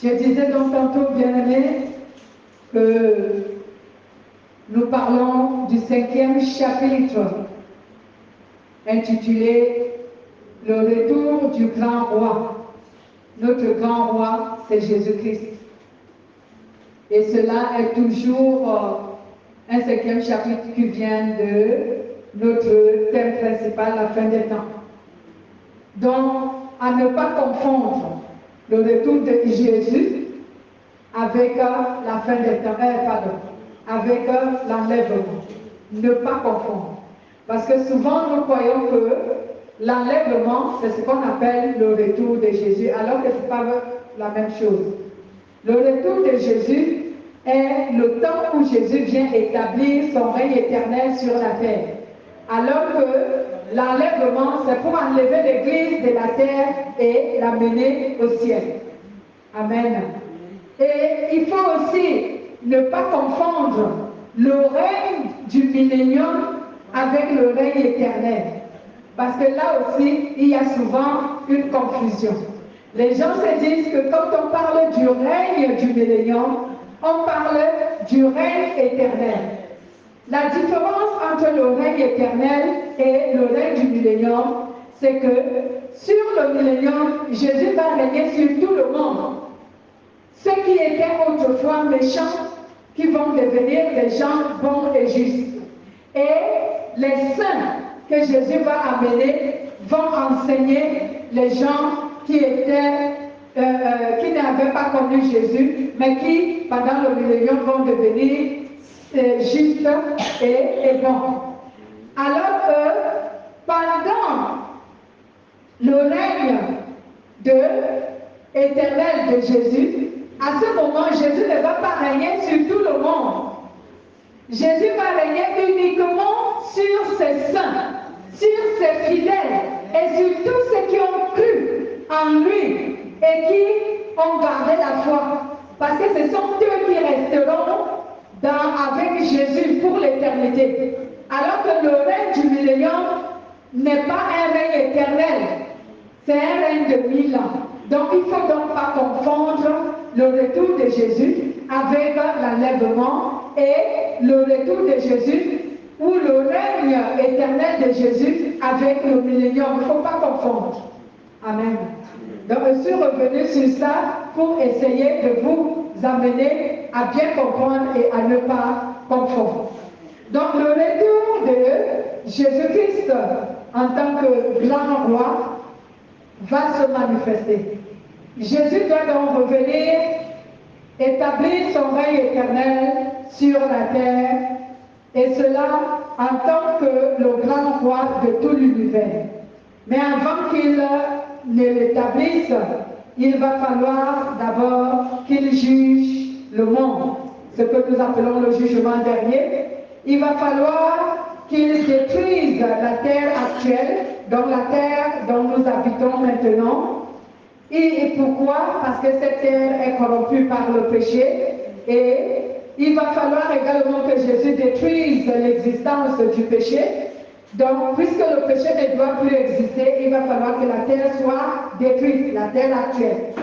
Je disais donc tantôt, bien-aimés, que nous parlons du 5e chapitre intitulé « Le retour du grand roi ». Notre grand roi, c'est Jésus-Christ. Et cela est toujours un 5e chapitre qui vient de notre thème principal, la fin des temps. Donc, à ne pas confondre le retour de Jésus avec la fin des temps, avec l'enlèvement. Ne pas confondre. Parce que souvent, nous croyons que l'enlèvement, c'est ce qu'on appelle le retour de Jésus, alors que ce n'est pas la même chose. Le retour de Jésus est le temps où Jésus vient établir son règne éternel sur la terre. Alors que l'enlèvement, c'est pour enlever l'Église de la terre et la mener au ciel. Amen. Et il faut aussi ne pas confondre le règne du millénium avec le règne éternel. Parce que là aussi, il y a souvent une confusion. Les gens se disent que quand on parle du règne du millénium, on parle du règne éternel. La différence entre le règne éternel et le règne du millénium, c'est que sur le millénium, Jésus va régner sur tout le monde. Ceux qui étaient autrefois méchants, qui vont devenir des gens bons et justes. Et les saints que Jésus va amener vont enseigner les gens qui n'avaient pas connu Jésus, mais qui, pendant le millénium, vont devenir justes et bons. Alors que pendant le règne éternel de Jésus, à ce moment, Jésus ne va pas régner sur tout le monde. Jésus va régner uniquement sur ses saints, sur ses fidèles et sur tous ceux qui ont cru en lui et qui ont gardé la foi. Parce que ce sont eux qui resteront avec Jésus pour l'éternité. Alors que le règne du millénium n'est pas un règne éternel, c'est un règne de 1000 ans. Donc il ne faut donc pas confondre le retour de Jésus avec l'enlèvement et le retour de Jésus ou le règne éternel de Jésus avec le millénium. Il ne faut pas confondre. Amen. Donc je suis revenu sur ça pour essayer de vous amener à bien comprendre et à ne pas confondre. Donc le retour de Jésus-Christ en tant que grand roi va se manifester. Jésus doit donc revenir, établir son règne éternel sur la terre, et cela en tant que le grand roi de tout l'univers. Mais avant qu'il ne l'établisse, il va falloir d'abord qu'il juge le monde, ce que nous appelons le jugement dernier. Il va falloir qu'il détruise la terre actuelle, donc la terre dont nous habitons maintenant. Et pourquoi? Parce que cette terre est corrompue par le péché, et il va falloir également que Jésus détruise l'existence du péché. Donc, puisque le péché ne doit plus exister, il va falloir que la terre soit détruite, la terre actuelle.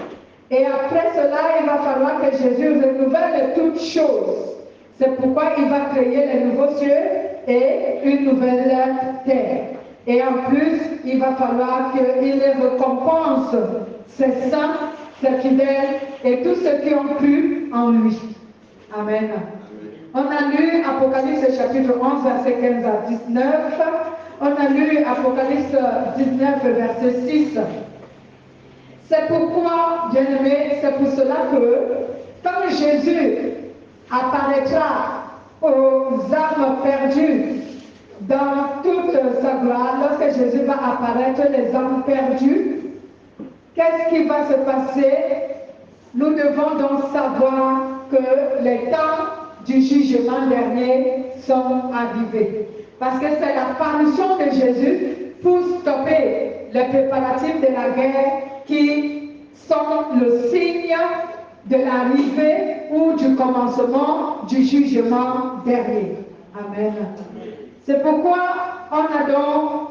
Et après cela, il va falloir que Jésus renouvelle toutes choses. C'est pourquoi il va créer les nouveaux cieux et une nouvelle terre. Et en plus, il va falloir qu'il récompense ses saints, ses fidèles et tous ceux qui ont cru en lui. Amen. On a lu Apocalypse chapitre 11, verset 15 à 19. On a lu Apocalypse 19, verset 6. C'est pourquoi, bien-aimés, c'est pour cela que quand Jésus apparaîtra aux âmes perdues dans toute sa gloire, lorsque Jésus va apparaître les âmes perdues, qu'est-ce qui va se passer? Nous devons donc savoir que les temps du jugement dernier sont arrivés. Parce que c'est l'apparition de Jésus pour stopper les préparatifs de la guerre qui sont le signe de l'arrivée ou du commencement du jugement dernier. Amen. C'est pourquoi on a donc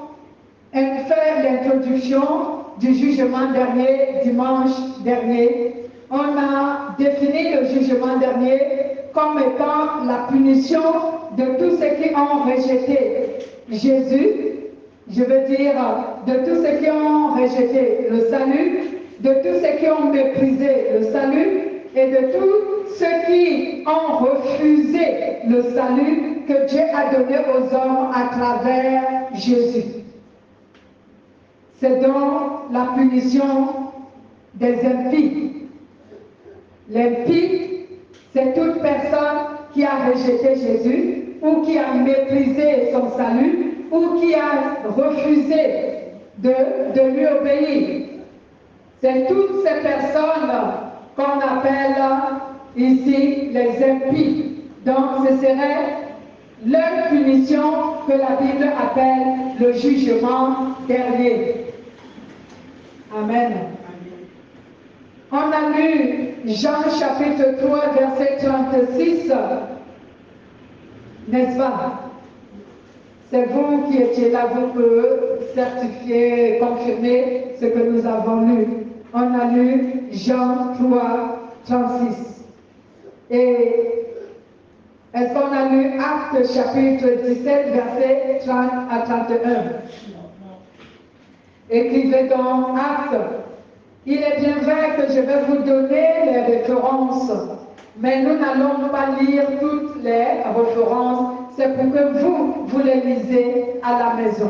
fait l'introduction du jugement dernier dimanche dernier, on a défini le jugement dernier comme étant la punition de tous ceux qui ont rejeté Jésus, je veux dire de tous ceux qui ont rejeté le salut, de tous ceux qui ont méprisé le salut et de tous ceux qui ont refusé le salut que Dieu a donné aux hommes à travers Jésus. C'est donc la punition des impies. L'impie, c'est toute personne qui a rejeté Jésus ou qui a méprisé son salut ou qui a refusé de lui obéir. C'est toutes ces personnes qu'on appelle ici les impies. Donc ce serait leur punition que la Bible appelle le jugement dernier. Amen. On a lu Jean chapitre 3 verset 36, n'est-ce pas? C'est vous qui étiez là, vous pouvez certifier, confirmer ce que nous avons lu. On a lu Jean 3, 36. Et est-ce qu'on a lu Actes chapitre 17, verset 30 à 31? Écrivez donc Actes. Il est bien vrai que je vais vous donner les références, mais nous n'allons pas lire toutes les références. C'est pour que vous les lisez à la maison.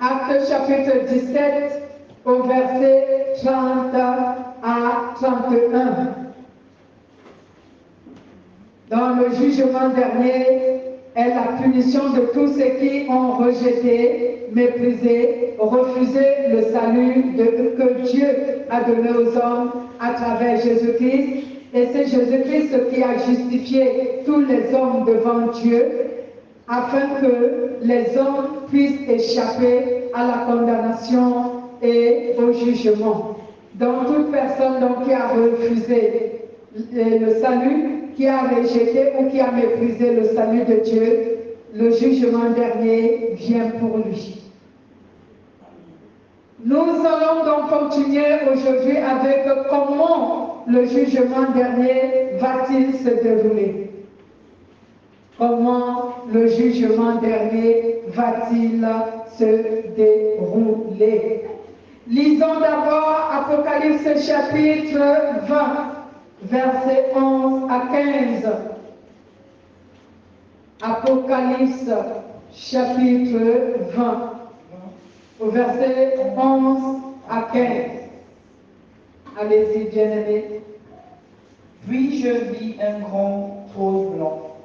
Actes chapitre 17, au verset 30 à 31. Dans le jugement dernier est la punition de tous ceux qui ont rejeté, méprisé, refusé le salut que Dieu a donné aux hommes à travers Jésus-Christ. Et c'est Jésus-Christ qui a justifié tous les hommes devant Dieu afin que les hommes puissent échapper à la condamnation et au jugement. Donc toute personne qui a refusé le salut, qui a rejeté ou qui a méprisé le salut de Dieu, le jugement dernier vient pour lui. Nous allons donc continuer aujourd'hui avec comment le jugement dernier va-t-il se dérouler. Comment le jugement dernier va-t-il se dérouler? Lisons d'abord Apocalypse chapitre 20, versets 11 à 15. Apocalypse chapitre 20, au verset 11 à 15. Allez-y, bien-aimés. Puis je vis un grand trône blanc,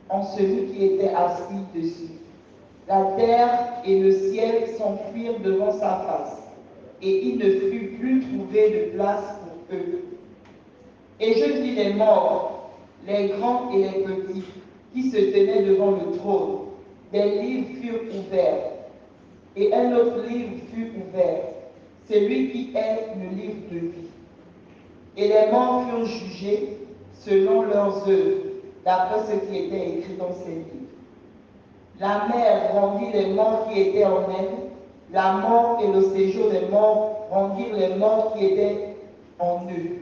en celui qui était assis dessus. La terre et le ciel s'enfuirent devant sa face, et il ne fut plus trouvé de place pour eux. Et je vis les morts, les grands et les petits, qui se tenaient devant le trône. Des livres furent ouverts, et un autre livre fut ouvert, celui qui est le livre de vie. Et les morts furent jugés selon leurs œuvres, d'après ce qui était écrit dans ces livres. La mer rendit les morts qui étaient en elle, la mort et le séjour des morts rendirent les morts qui étaient en eux.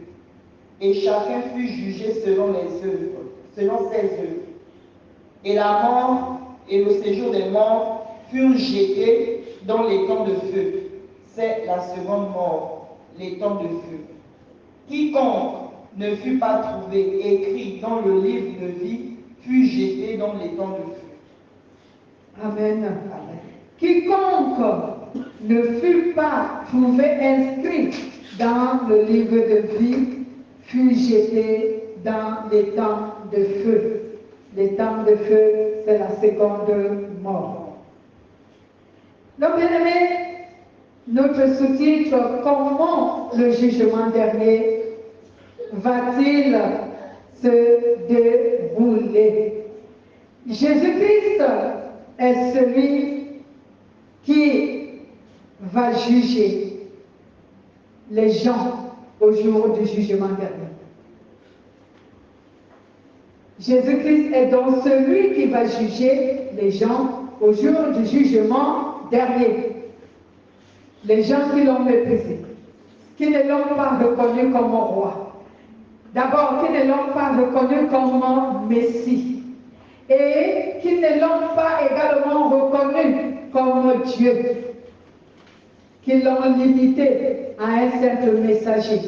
Et chacun fut jugé selon les œuvres, selon ses œuvres. Et la mort et le séjour des morts furent jetés dans les temps de feu. C'est la seconde mort, les temps de feu. Quiconque ne fut pas trouvé écrit dans le livre de vie fut jeté dans les temps de feu. Amen. Amen. Quiconque ne fut pas trouvé inscrit dans le livre de vie fut jeté dans les temps de feu. Les temps de feu, c'est la seconde mort. Donc, bien aimés, notre sous-titre, comment le jugement dernier va-t-il se dérouler? Jésus-Christ est celui qui va juger les gens au jour du jugement dernier. Jésus-Christ est donc celui qui va juger les gens au jour du jugement dernier. Les gens qui l'ont méprisé. qui ne l'ont pas reconnu comme roi. D'abord, qui ne l'ont pas reconnu comme Messie. Et qui ne l'ont pas également reconnu comme Dieu. Qui l'ont limité à un simple messager.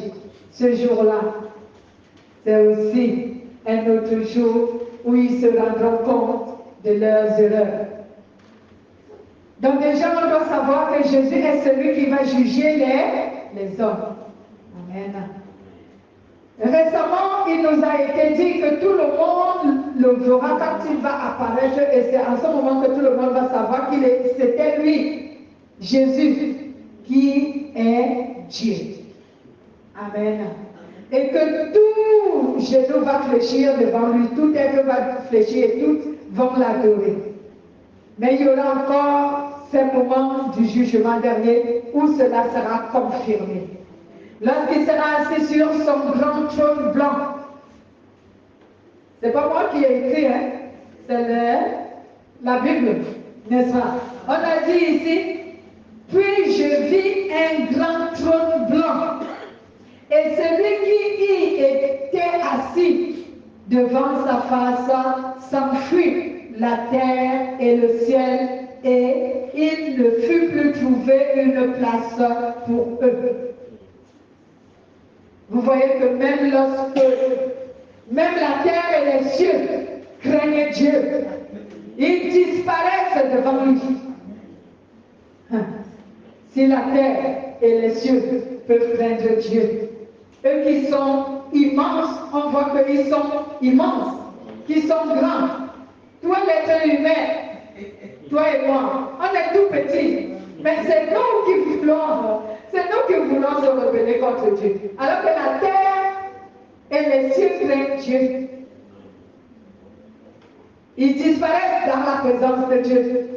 Ce jour-là, c'est aussi un autre jour où ils se rendront compte de leurs erreurs. Donc déjà, on doit savoir que Jésus est celui qui va juger les hommes. Amen. Récemment, il nous a été dit que tout le monde le verra quand il va apparaître, et c'est en ce moment que tout le monde va savoir qu'il c'était lui, Jésus, qui est Dieu. Amen. Et que tout genou va fléchir devant lui, tout être va fléchir et tous vont l'adorer. Mais il y aura encore ces moments du jugement dernier où cela sera confirmé. Lorsqu'il sera assis sur son grand trône blanc. C'est pas moi qui ai écrit, hein? C'est la Bible, n'est-ce pas? On a dit ici, puis je vis un grand trône blanc. Et celui qui y était assis devant sa face s'enfuit la terre et le ciel, et il ne fut plus trouvé une place pour eux. Vous voyez que même la terre et les cieux craignent Dieu, ils disparaissent devant lui. Si la terre et les cieux peuvent craindre Dieu, eux qui sont immenses, on voit qu'ils sont immenses, qu'ils sont grands. Toi, l'être humain, toi et moi, on est tout petits. Mais c'est nous qui voulons se rebeller contre Dieu. Alors que la terre et les cieux craignent Dieu. Ils disparaissent dans la présence de Dieu.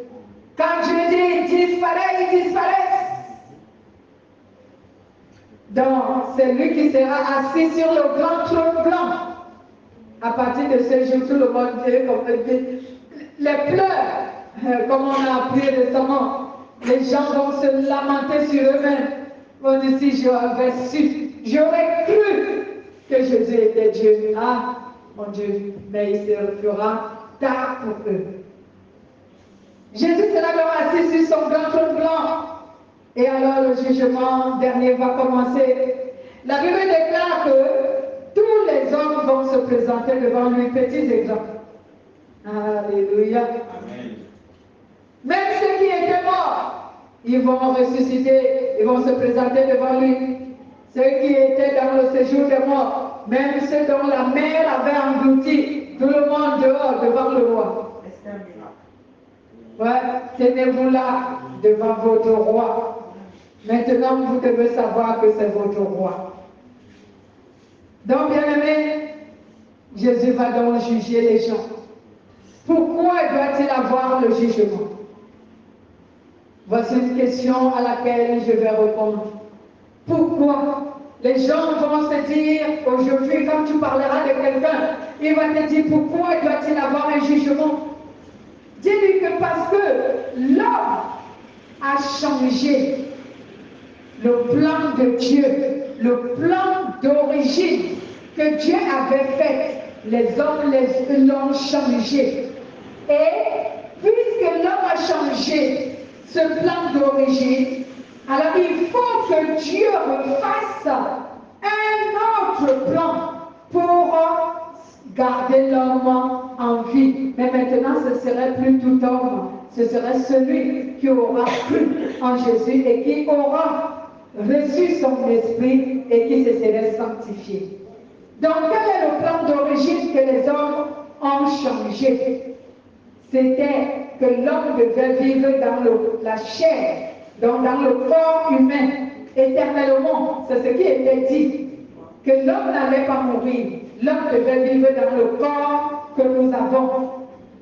Quand Dieu dit ils disparaissent. Donc, c'est lui qui sera assis sur le grand trône blanc. À partir de ce jour, tout le monde dit, les pleurs, comme on a appris récemment, les gens vont se lamenter sur eux-mêmes. Vont dire, si j'avais su, j'aurais cru que Jésus était Dieu. Ah, mon Dieu, mais il se fera tard pour eux. Jésus sera alors assis sur son grand trône blanc. Et alors le jugement dernier va commencer. La Bible déclare que tous les hommes vont se présenter devant lui, petits et grands. Alléluia. Amen. Même ceux qui étaient morts, ils vont ressusciter, ils vont se présenter devant lui. Ceux qui étaient dans le séjour des morts, même ceux dont la mer avait englouti, tout le monde dehors devant le roi. Ouais, tenez-vous là devant votre roi. Maintenant, vous devez savoir que c'est votre roi. Donc, bien aimé, Jésus va donc juger les gens. Pourquoi doit-il avoir le jugement? Voici une question à laquelle je vais répondre. Pourquoi? Les gens vont se dire, aujourd'hui, quand tu parleras de quelqu'un, il va te dire, pourquoi doit-il avoir un jugement? Dis-lui que parce que l'homme a changé le plan de Dieu, le plan d'origine que Dieu avait fait. Les hommes l'ont changé. Et puisque l'homme a changé ce plan d'origine, alors il faut que Dieu refasse un autre plan pour garder l'homme en vie. Mais maintenant, ce serait plus tout homme, ce serait celui qui aura cru en Jésus et qui aura reçu son esprit et qui se serait sanctifié. Donc, quel est le plan d'origine que les hommes ont changé? C'était que l'homme devait vivre dans la chair, donc dans le corps humain, éternellement. C'est ce qui était dit. Que l'homme n'allait pas mourir. L'homme devait vivre dans le corps que nous avons.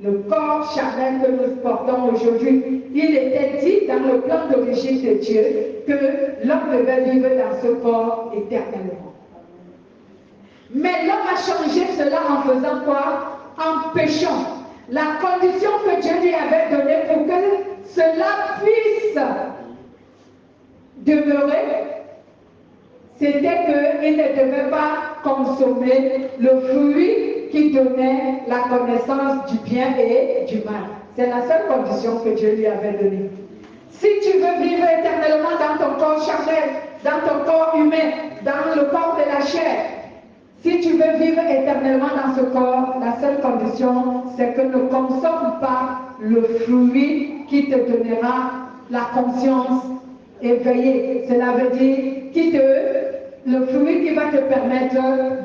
Le corps charnel que nous portons aujourd'hui. Il était dit dans le plan d'origine de Dieu que l'homme devait vivre dans ce corps éternellement. Mais l'homme a changé cela en faisant quoi? En péchant. La condition que Dieu lui avait donnée pour que cela puisse demeurer, c'était qu'il ne devait pas consommer le fruit qui donnait la connaissance du bien et du mal. C'est la seule condition que Dieu lui avait donnée. Si tu veux vivre éternellement dans ton corps charnel, dans ton corps humain, dans le corps de la chair, si tu veux vivre éternellement dans ce corps, la seule condition, c'est que ne consomme pas le fruit qui te donnera la conscience éveillée. Cela veut dire le fruit qui va te permettre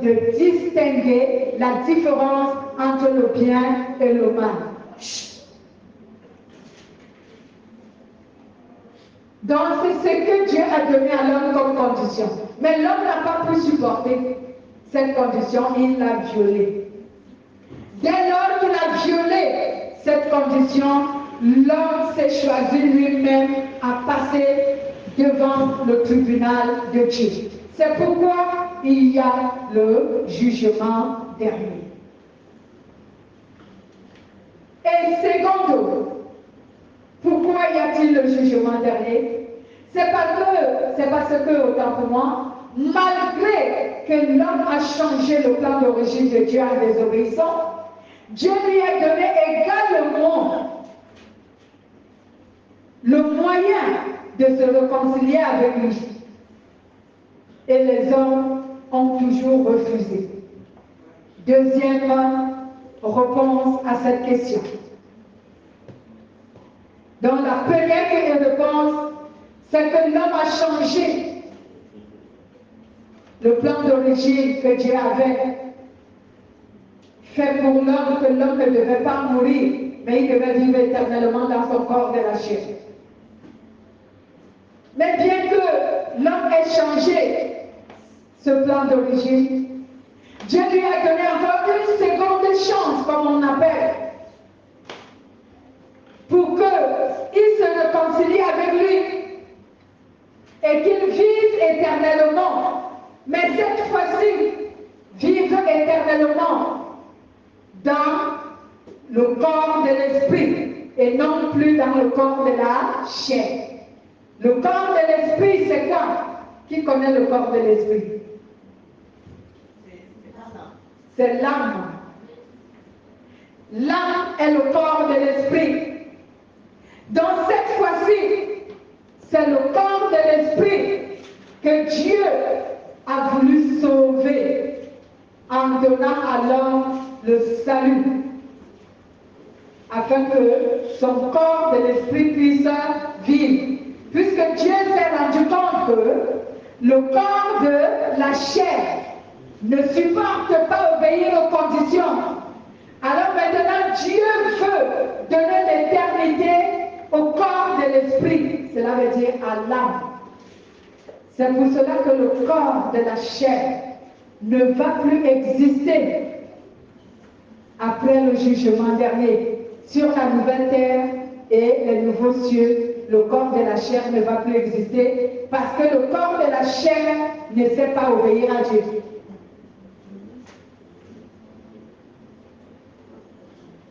de distinguer la différence entre le bien et le mal. Donc c'est ce que Dieu a donné à l'homme comme condition. Mais l'homme n'a pas pu supporter cette condition, il l'a violée. Dès lors qu'il a violé cette condition, l'homme s'est choisi lui-même à passer devant le tribunal de Dieu. C'est pourquoi il y a le jugement dernier. Et secondo, pourquoi y a-t-il le jugement dernier? C'est parce que, autant pour moi, malgré que l'homme a changé le plan d'origine de Dieu en désobéissant, Dieu lui a donné également le moyen de se réconcilier avec lui. Et les hommes ont toujours refusé. Deuxième réponse à cette question. Donc la première réponse, c'est que l'homme a changé le plan d'origine que Dieu avait fait pour l'homme, que l'homme ne devait pas mourir, mais il devait vivre éternellement dans son corps de la chair. Mais bien que l'homme ait changé ce plan d'origine, Dieu lui a donné encore une seconde chance, comme on appelle, pour qu'il se réconcilie avec lui et qu'il vive éternellement. Mais cette fois-ci, vivre éternellement dans le corps de l'esprit et non plus dans le corps de la chair. Le corps de l'esprit, c'est quoi? Qui connaît le corps de l'esprit? C'est l'âme. L'âme est le corps de l'esprit. Donc cette fois-ci, c'est le corps de l'esprit que Dieu a voulu sauver en donnant à l'homme le salut, afin que son corps de l'esprit puisse vivre. Puisque Dieu s'est rendu compte que le corps de la chair ne supporte pas obéir aux conditions. Alors maintenant, Dieu veut donner l'éternité au corps de l'esprit. Cela veut dire à l'âme. C'est pour cela que le corps de la chair ne va plus exister après le jugement dernier. Sur la nouvelle terre et les nouveaux cieux, le corps de la chair ne va plus exister parce que le corps de la chair ne sait pas obéir à Dieu.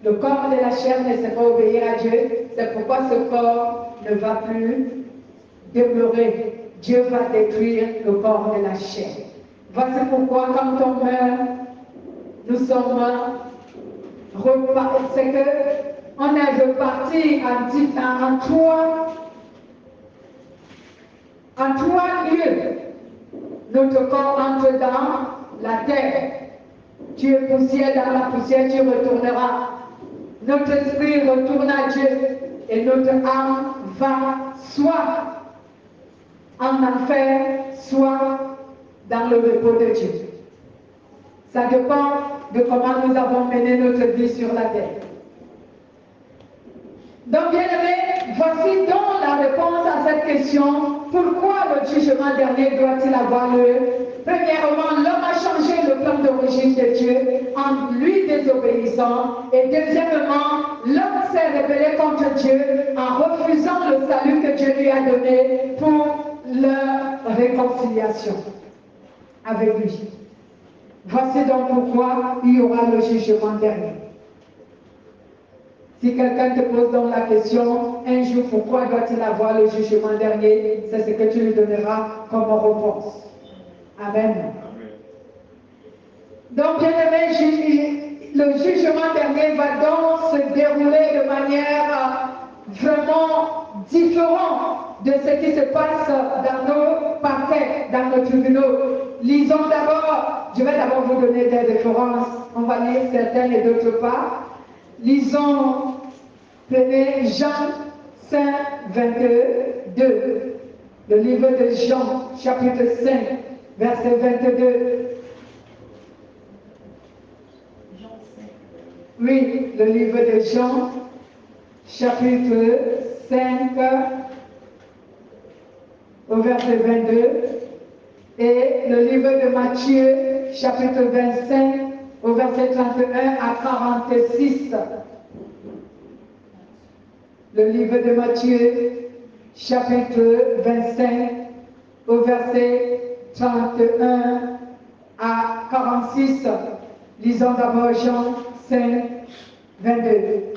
Le corps de la chair ne sait pas obéir à Dieu, c'est pourquoi ce corps ne va plus demeurer. Dieu va détruire le corps de la chair. Voici pourquoi quand on meurt, nous sommes repartis. C'est qu'on est reparti en trois lieux. Notre corps entre dans la terre. Tu es poussière, dans la poussière tu retourneras. Notre esprit retourne à Dieu et notre âme va soit en enfer, soit dans le repos de Dieu. Ça dépend de comment nous avons mené notre vie sur la terre. Donc, bien aimés, voici donc la réponse à cette question. Pourquoi le jugement dernier doit-il avoir lieu? Premièrement, l'homme a changé le plan d'origine de Dieu en lui désobéissant. Et deuxièmement, l'homme s'est rebellé contre Dieu en refusant le salut que Dieu lui a donné pour leur réconciliation avec lui. Voici donc pourquoi il y aura le jugement dernier. Si quelqu'un te pose donc la question, un jour, pourquoi doit-il avoir le jugement dernier? C'est ce que tu lui donneras comme réponse. Amen. Donc, bien aimé, le jugement dernier va donc se dérouler de manière vraiment différente de ce qui se passe dans nos parquets, dans nos tribunaux. Lisons d'abord, je vais d'abord vous donner des références, on va lire certaines et d'autres pas. Lisons, prenez Jean 5, 22, le livre de Jean, chapitre 5, verset 22. Oui, le livre de Jean, chapitre 5, au verset 22, et le livre de Matthieu, chapitre 25, au verset 31 à 46. Le livre de Matthieu, chapitre 25, au verset 31 à 46. Lisons d'abord Jean 5, 22.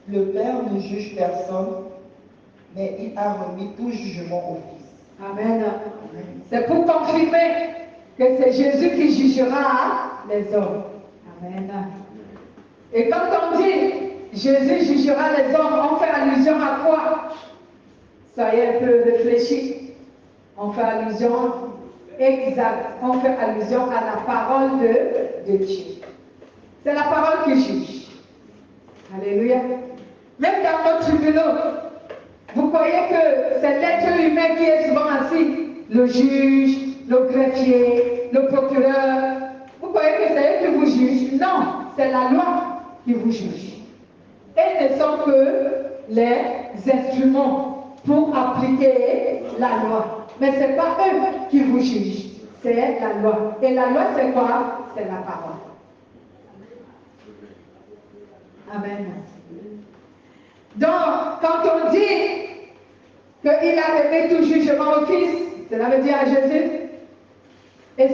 Le Père ne juge personne, mais il a remis tout jugement au Fils. Amen. C'est pour confirmer que c'est Jésus qui jugera les hommes. Amen. Et quand on dit Jésus jugera les hommes, on fait allusion à quoi? Soyez un peu réfléchis. On fait allusion exacte. On fait allusion à la parole de Dieu. C'est la parole qui juge. Alléluia. Même dans nos tribunaux, vous croyez que c'est l'être humain qui est souvent assis, le juge, le greffier, le procureur. Vous croyez que c'est eux qui vous jugent? Non, c'est la loi qui vous juge. Et ne sont que les instruments pour appliquer la loi. Mais ce n'est pas eux qui vous jugent, c'est la loi. Et la loi, c'est quoi? C'est la parole. Amen. Donc, quand on dit qu'il a remis tout jugement au Fils, cela veut dire à Jésus. Et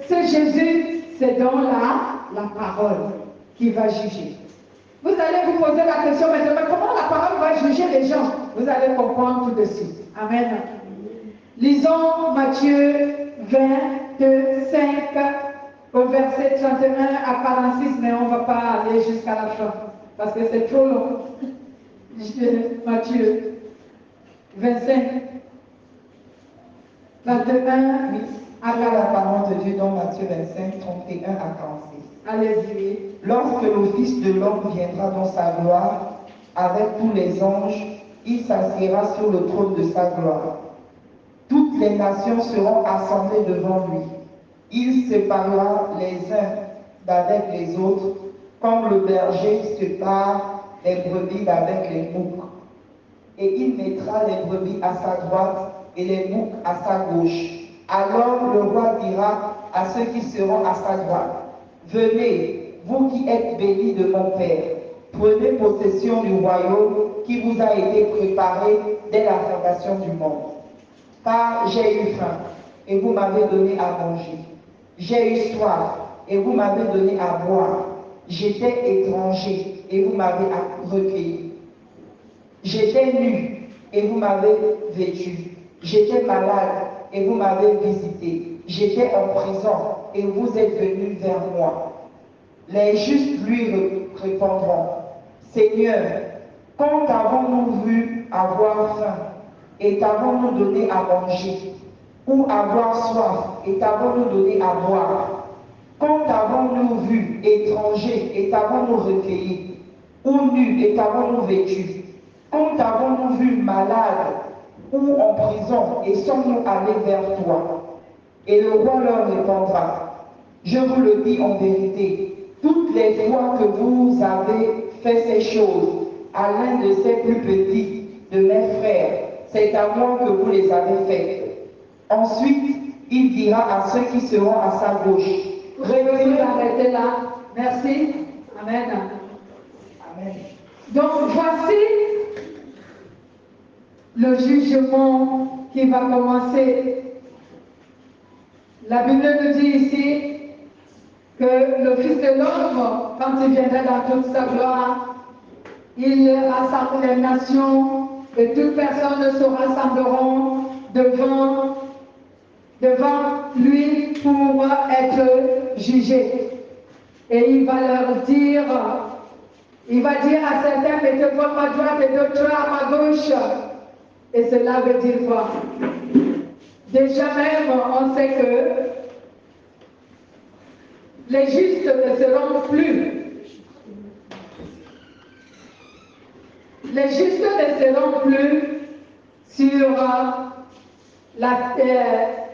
ce Jésus, c'est donc la parole qui va juger. Vous allez vous poser la question maintenant, comment la parole va juger les gens? Vous allez comprendre tout de suite. Amen. Lisons Matthieu 25 au verset 31 à 46, mais on ne va pas aller jusqu'à la fin, parce que c'est trop long. Matthieu 25, 21 à la parole de Dieu dans Matthieu 25, 31 à 46. Allez-y. Lorsque le Fils de l'homme viendra dans sa gloire, avec tous les anges, il s'assiera sur le trône de sa gloire. Toutes les nations seront assemblées devant lui. Il séparera les uns d'avec les autres, comme le berger sépare les brebis d'avec les boucs. Et il mettra les brebis à sa droite et les boucs à sa gauche. Alors le roi dira à ceux qui seront à sa droite, venez, vous qui êtes bénis de mon Père, prenez possession du royaume qui vous a été préparé dès la fondation du monde. Car j'ai eu faim, et vous m'avez donné à manger. J'ai eu soif, et vous m'avez donné à boire. J'étais étranger, et vous m'avez recueilli. J'étais nu, et vous m'avez vêtu. J'étais malade, et vous m'avez visité. J'étais en prison, et vous êtes venus vers moi. Les justes lui répondront, Seigneur, quand avons-nous vu avoir faim, et t'avons-nous donné à manger, ou avoir soif, et t'avons-nous donné à boire? Quand avons-nous vu étranger, et t'avons-nous recueilli, ou nu, et t'avons-nous vêtu? Quand avons-nous vu malade, ou en prison, et sommes-nous allés vers toi? Et le roi leur répondra, je vous le dis en vérité, toutes les fois que vous avez fait ces choses à l'un de ces plus petits de mes frères, c'est à moi que vous les avez faites. Ensuite, il dira à ceux qui seront à sa gauche, Revenez arrêter là. Merci. Amen. Amen. Donc voici le jugement qui va commencer. La Bible nous dit ici que le Fils de l'homme, quand il viendra dans toute sa gloire, il rassemble les nations et toutes personnes se rassembleront devant lui pour être jugées. Et il va leur dire, il va dire à certains, mettez-vous à ma droite et d'autres à ma gauche. Et cela veut dire quoi? Déjà même, on sait que les justes ne seront plus. Les justes ne seront plus sur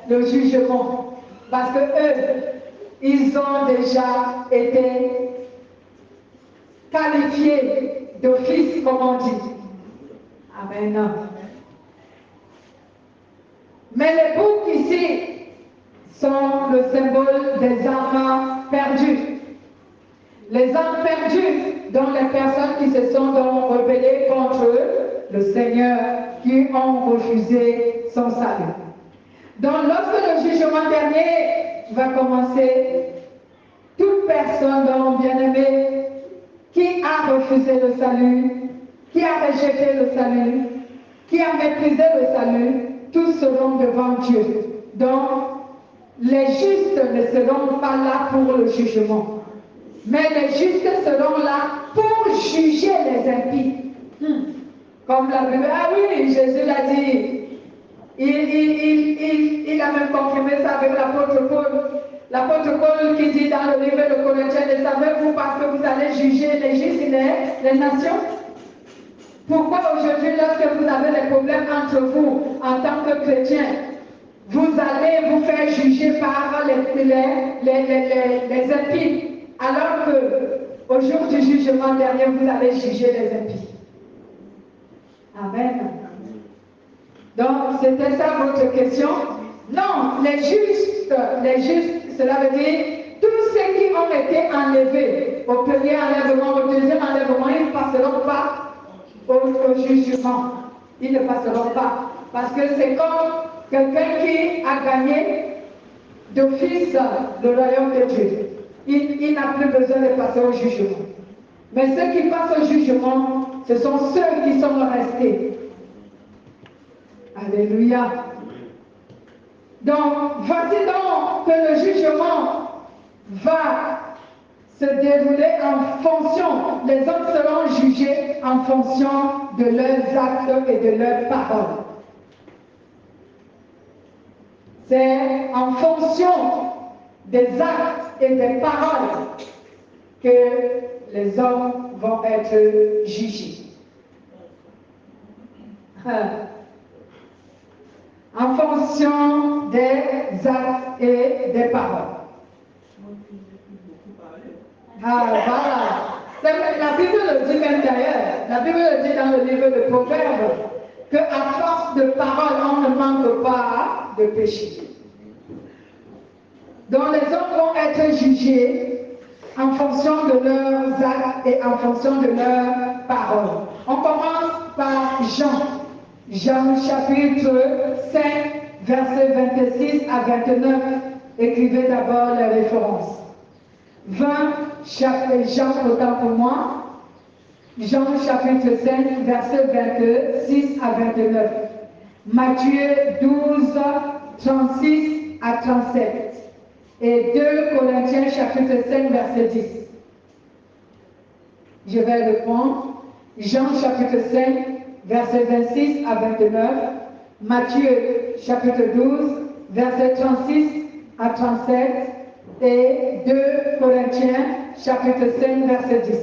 le jugement. Parce que eux, ils ont déjà été qualifiés d'office, comme on dit. Amen. Mais les boucs ici sont le symbole des âmes perdues. Les âmes perdues, dont les personnes qui se sont donc rebellées contre le Seigneur, qui ont refusé son salut. Donc lorsque le jugement dernier va commencer, toute personne, donc bien-aimée, qui a refusé le salut, qui a rejeté le salut, qui a méprisé le salut, tous seront devant Dieu. Donc, les justes ne seront pas là pour le jugement. Mais les justes seront là pour juger les impies. Comme la Bible, ah oui, Jésus l'a dit. Il a même confirmé ça avec l'apôtre Paul. L'apôtre Paul qui dit dans le livre de Corinthiens, ne savez-vous pas que vous allez juger les justes et les nations? Pourquoi aujourd'hui, lorsque vous avez des problèmes entre vous en tant que chrétiens, vous allez vous faire juger par les impies, alors que au jour du jugement dernier, vous allez juger les impies? Amen. Donc, c'était ça votre question? Non, les justes, cela veut dire tous ceux qui ont été enlevés au premier enlèvement, au deuxième enlèvement, ils ne passeront pas au jugement. Ils ne passeront pas. Parce que c'est comme quelqu'un qui a gagné d'office le royaume de Dieu. Il n'a plus besoin de passer au jugement. Mais ceux qui passent au jugement, ce sont ceux qui sont restés. Alléluia. Donc, voici donc que le jugement va se dérouler en fonction, les hommes seront jugés en fonction de leurs actes et de leurs paroles. C'est en fonction des actes et des paroles que les hommes vont être jugés. En fonction des actes et des paroles. Ah, voilà. La Bible le dit même d'ailleurs. La Bible le dit dans le livre de Proverbes qu'à force de paroles, on ne manque pas de péché. Donc les hommes vont être jugés en fonction de leurs actes et en fonction de leurs paroles. On commence par Jean. Jean chapitre 5, versets 26 à 29. Écrivez d'abord les références. 20, Jean, autant pour moi. Jean chapitre 5, versets 26 à 29. Matthieu 12, 36 à 37. Et 2 Corinthiens chapitre 5, verset 10. Je vais répondre. Jean chapitre 5, versets 26 à 29. Matthieu chapitre 12, versets 36 à 37. Et 2 Corinthiens chapitre 5, verset 10.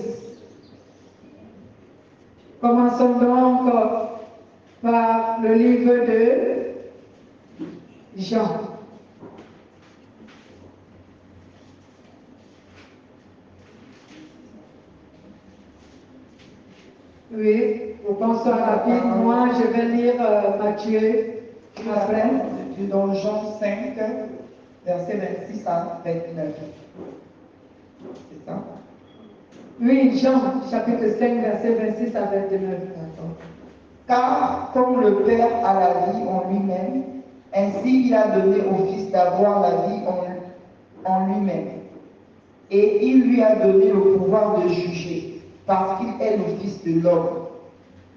Commençons donc par le livre de Jean. Oui, pour qu'on soit rapide, moi je vais lire Matthieu après. Dans Jean 5, verset 26 à 29. C'est ça? Oui, Jean, chapitre 5, verset 26 à 29. Car comme le Père a la vie en lui-même, ainsi il a donné au Fils d'avoir la vie en lui-même. Et il lui a donné le pouvoir de juger, parce qu'il est le Fils de l'homme.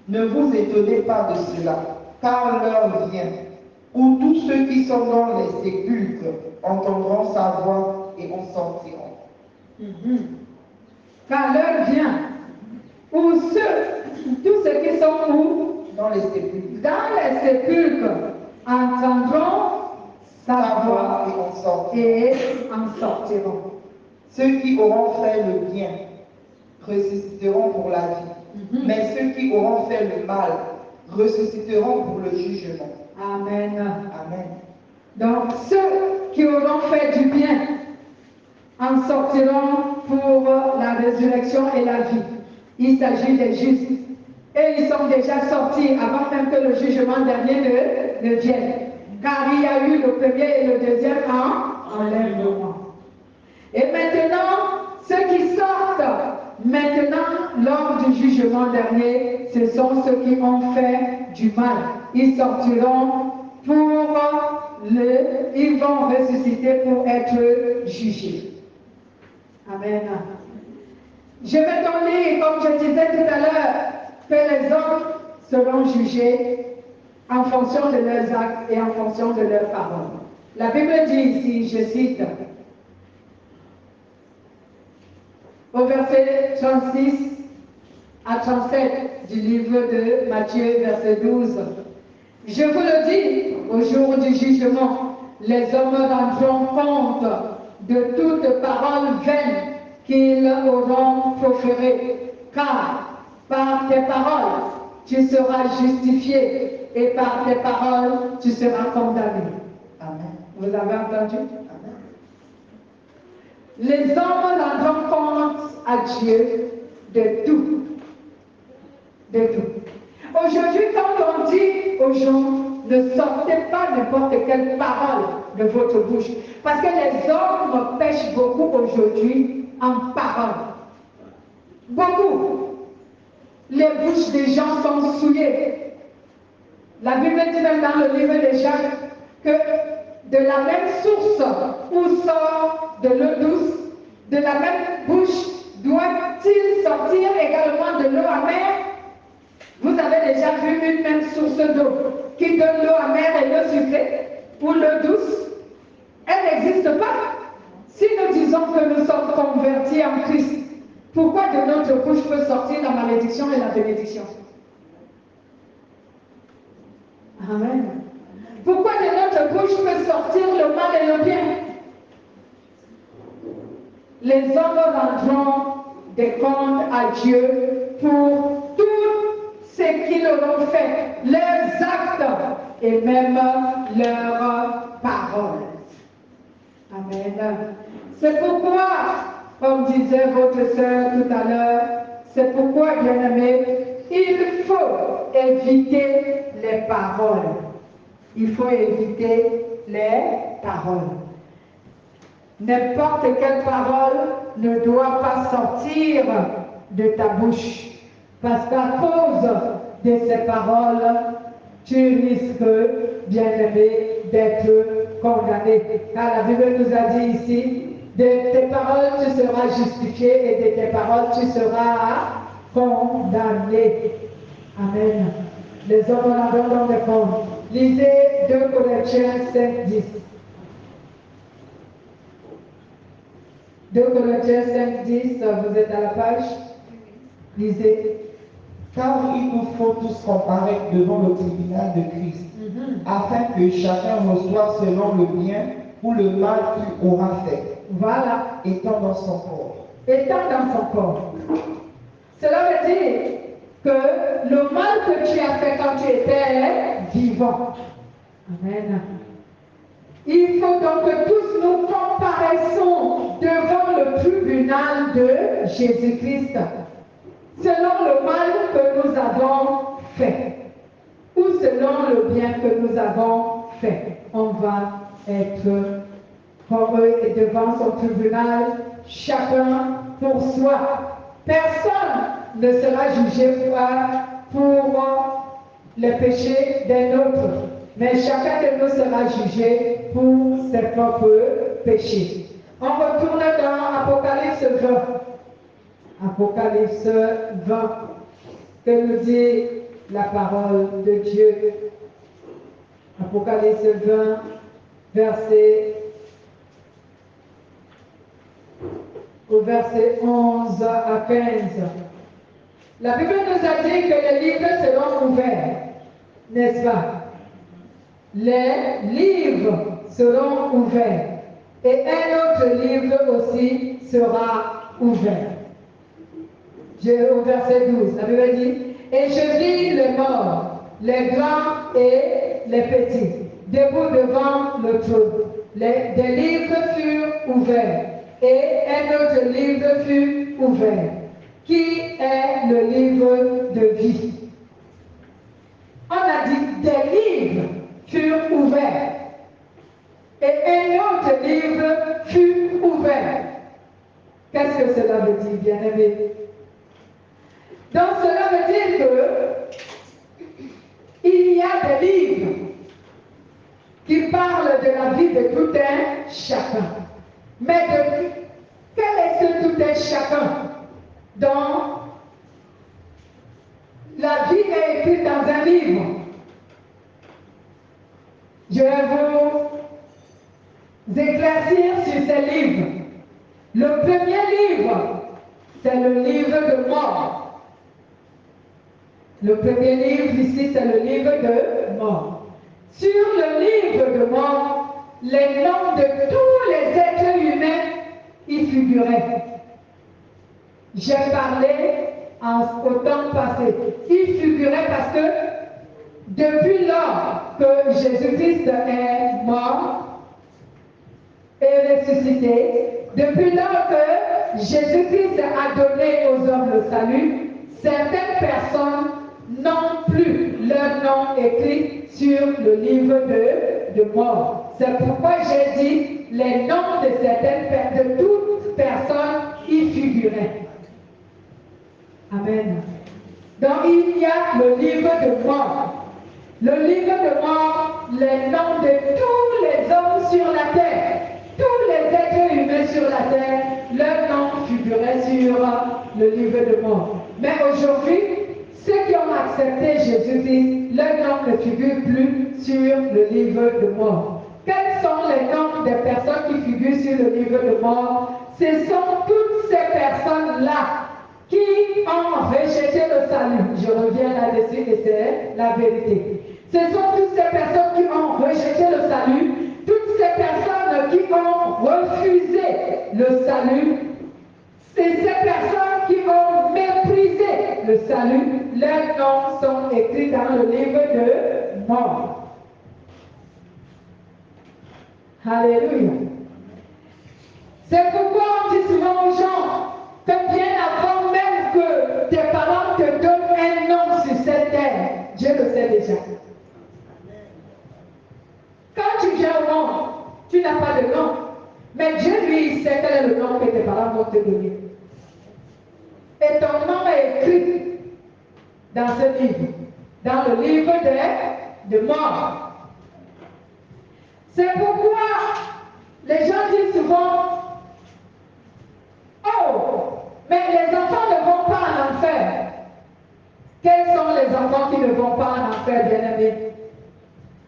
Ne vous étonnez pas de cela, car l'heure vient où tous ceux qui sont dans les sépulcres entendront sa voix et en sortiront. Car l'heure vient où tous ceux qui sont où? Dans les sépulcres. Dans les sépulcres entendront sa voix et en sortiront. et en sortiront. Ceux qui auront fait le bien ressusciteront pour la vie, mais ceux qui auront fait le mal ressusciteront pour le jugement. Amen. Amen. Donc ceux qui auront fait du bien en sortiront pour la résurrection et la vie. Il s'agit des justes. Et ils sont déjà sortis avant même que le jugement dernier ne vienne. Car il y a eu le premier et le deuxième enlèvement. Et maintenant, ceux qui sortent maintenant lors du jugement dernier, ce sont ceux qui ont fait du mal. Ils sortiront ils vont ressusciter pour être jugés. Amen. Je vais donc lire, comme je disais tout à l'heure, que les hommes seront jugés en fonction de leurs actes et en fonction de leurs paroles. La Bible dit ici, je cite, au verset 36 à 37 du livre de Matthieu, verset 12. Je vous le dis, au jour du jugement, les hommes rendront compte de toute parole vaine qu'ils auront proférée, car par tes paroles, tu seras justifié et par tes paroles, tu seras condamné. Amen. Vous avez entendu? Amen. Les hommes rendront compte à Dieu de tout. De tout. Aujourd'hui, quand on dit aux gens, ne sortez pas n'importe quelle parole de votre bouche, parce que les hommes pêchent beaucoup aujourd'hui en parole. Beaucoup. Les bouches des gens sont souillées. La Bible dit même dans le livre de Jacques que de la même source où sort de l'eau douce, de la même bouche doit-il sortir également de l'eau amère? Vous avez déjà vu une même source d'eau qui donne l'eau amère et l'eau sucrée ou l'eau douce? Elle n'existe pas. Si nous disons que nous sommes convertis en Christ, pourquoi de notre bouche peut sortir la malédiction et la bénédiction? Amen. Pourquoi de notre bouche peut sortir le mal et le bien? Les hommes rendront des comptes à Dieu pour tout ce qu'ils auront fait, leurs actes et même leurs paroles. Amen. C'est pourquoi, comme disait votre sœur tout à l'heure, c'est pourquoi, bien-aimés, il faut éviter les paroles. Il faut éviter les paroles. N'importe quelle parole ne doit pas sortir de ta bouche. Parce qu'à cause de ces paroles, tu risques, bien-aimé, d'être condamné. Car la Bible nous a dit ici, de tes paroles tu seras justifié et de tes paroles tu seras condamné. Amen. Les hommes en donnent des comptes. Lisez 2 Corinthiens 5, 10. 2 Corinthiens 5, 10, vous êtes à la page. Lisez. Car il nous faut tous comparaître devant le tribunal de Christ, afin que chacun reçoive selon le bien ou le mal qu'il aura fait. Voilà. Étant dans son corps. Étant dans son corps. Cela veut dire que le mal que tu as fait quand tu étais vivant. Amen. Il faut donc que tous nous comparaissons devant le tribunal de Jésus-Christ, selon le mal que nous avons fait, ou selon le bien que nous avons fait. On va être comme eux et devant son tribunal, chacun pour soi. Personne ne sera jugé pour les péchés d'un autre, mais chacun de nous sera jugé pour ses propres péchés. On retourne dans Apocalypse 20. Apocalypse 20, que nous dit la parole de Dieu. Apocalypse 20, verset 11 à 15. La Bible nous a dit que les livres seront ouverts, n'est-ce pas? Les livres seront ouverts et un autre livre aussi sera ouvert. Au verset 12, la Bible dit, et je vis les morts, les grands et les petits, debout devant le trône. Des livres furent ouverts et un autre livre fut ouvert, qui est le livre de vie. On a dit des livres furent ouverts et un autre livre fut ouvert. Qu'est-ce que cela veut dire, bien-aimés? Donc cela veut dire que il y a des livres qui parlent de la vie de tout un chacun. Mais quel est ce tout un chacun dont la vie est écrite dans un livre? Je vais vous éclaircir sur ces livres. Le premier livre, c'est le livre de mort. Le premier livre ici, c'est le livre de mort. Sur le livre de mort, les noms de tous les êtres humains y figuraient. J'ai parlé au temps passé. Il figurait parce que depuis lors que Jésus-Christ est mort et ressuscité, depuis lors que Jésus-Christ a donné aux hommes le salut, certaines personnes n'ont plus leur nom écrit sur le livre de mort. C'est pourquoi j'ai dit les noms de toutes personnes y figuraient. Amen. Donc il y a le livre de mort. Le livre de mort, les noms de tous les hommes sur la terre, tous les êtres humains sur la terre, leurs noms figuraient sur le livre de mort. Mais aujourd'hui, ceux qui ont accepté Jésus-Christ, leurs noms ne figurent plus sur le livre de mort. Quels sont les noms des personnes qui figurent sur le livre de mort? Ce sont toutes ces personnes-là qui ont rejeté le salut. Je reviens là-dessus et c'est la vérité. Ce sont toutes ces personnes qui ont rejeté le salut, toutes ces personnes qui ont refusé le salut, c'est ces personnes qui ont méprisé le salut, leurs noms sont écrits dans le livre de mort. Alléluia. C'est pourquoi on dit souvent aux gens que bien avant même que tes parents te donnent un nom sur cette terre, Dieu le sait déjà. Quand tu viens au monde, tu n'as pas de nom. Mais Dieu, lui, il sait quel est le nom que tes parents vont te donner. Et ton nom est écrit dans ce livre, dans le livre de mort. C'est pourquoi les gens disent souvent, oh, mais les enfants ne vont pas en enfer. Quels sont les enfants qui ne vont pas en enfer, bien-aimés?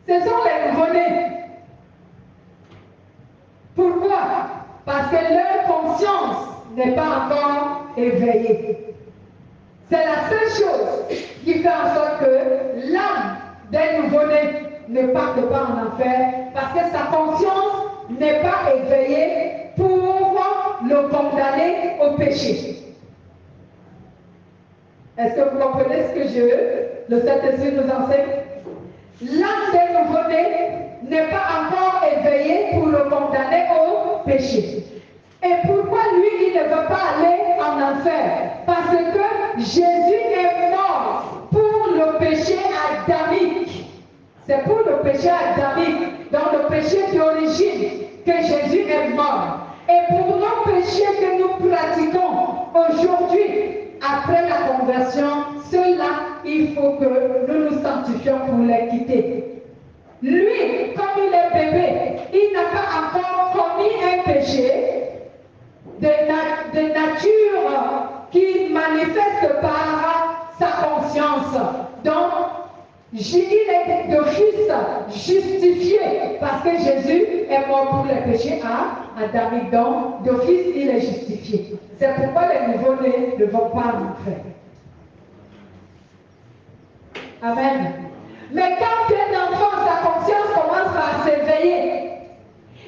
Ce sont les nouveau-nés. Pourquoi? Parce que leur conscience n'est pas encore éveillée. C'est la seule chose qui fait en sorte que l'âme d'un nouveau-né ne parte pas en enfer, parce que sa conscience n'est pas éveillée pour le condamner au péché. Est-ce que vous comprenez ce que le Saint-Esprit nous enseigne? L'âme d'un nouveau-né n'est pas encore éveillée pour le condamner au péché. Et pourquoi lui, il ne veut pas aller en enfer? Parce que Jésus est mort pour le péché adamique. C'est pour le péché adamique, dans le péché d'origine, que Jésus est mort. Et pour nos péchés que nous pratiquons aujourd'hui, après la conversion, ceux-là, il faut que nous nous sanctifions pour les quitter. Lui, comme il est bébé, il n'a pas encore commis un péché de nature qui manifeste par sa conscience. Donc, il est d'office justifié parce que Jésus est mort pour les péchés adamiques. Donc, d'office, il est justifié. C'est pourquoi les nouveaux-nés ne vont pas en enfer. Amen. Mais quand un enfant, sa conscience commence à s'éveiller,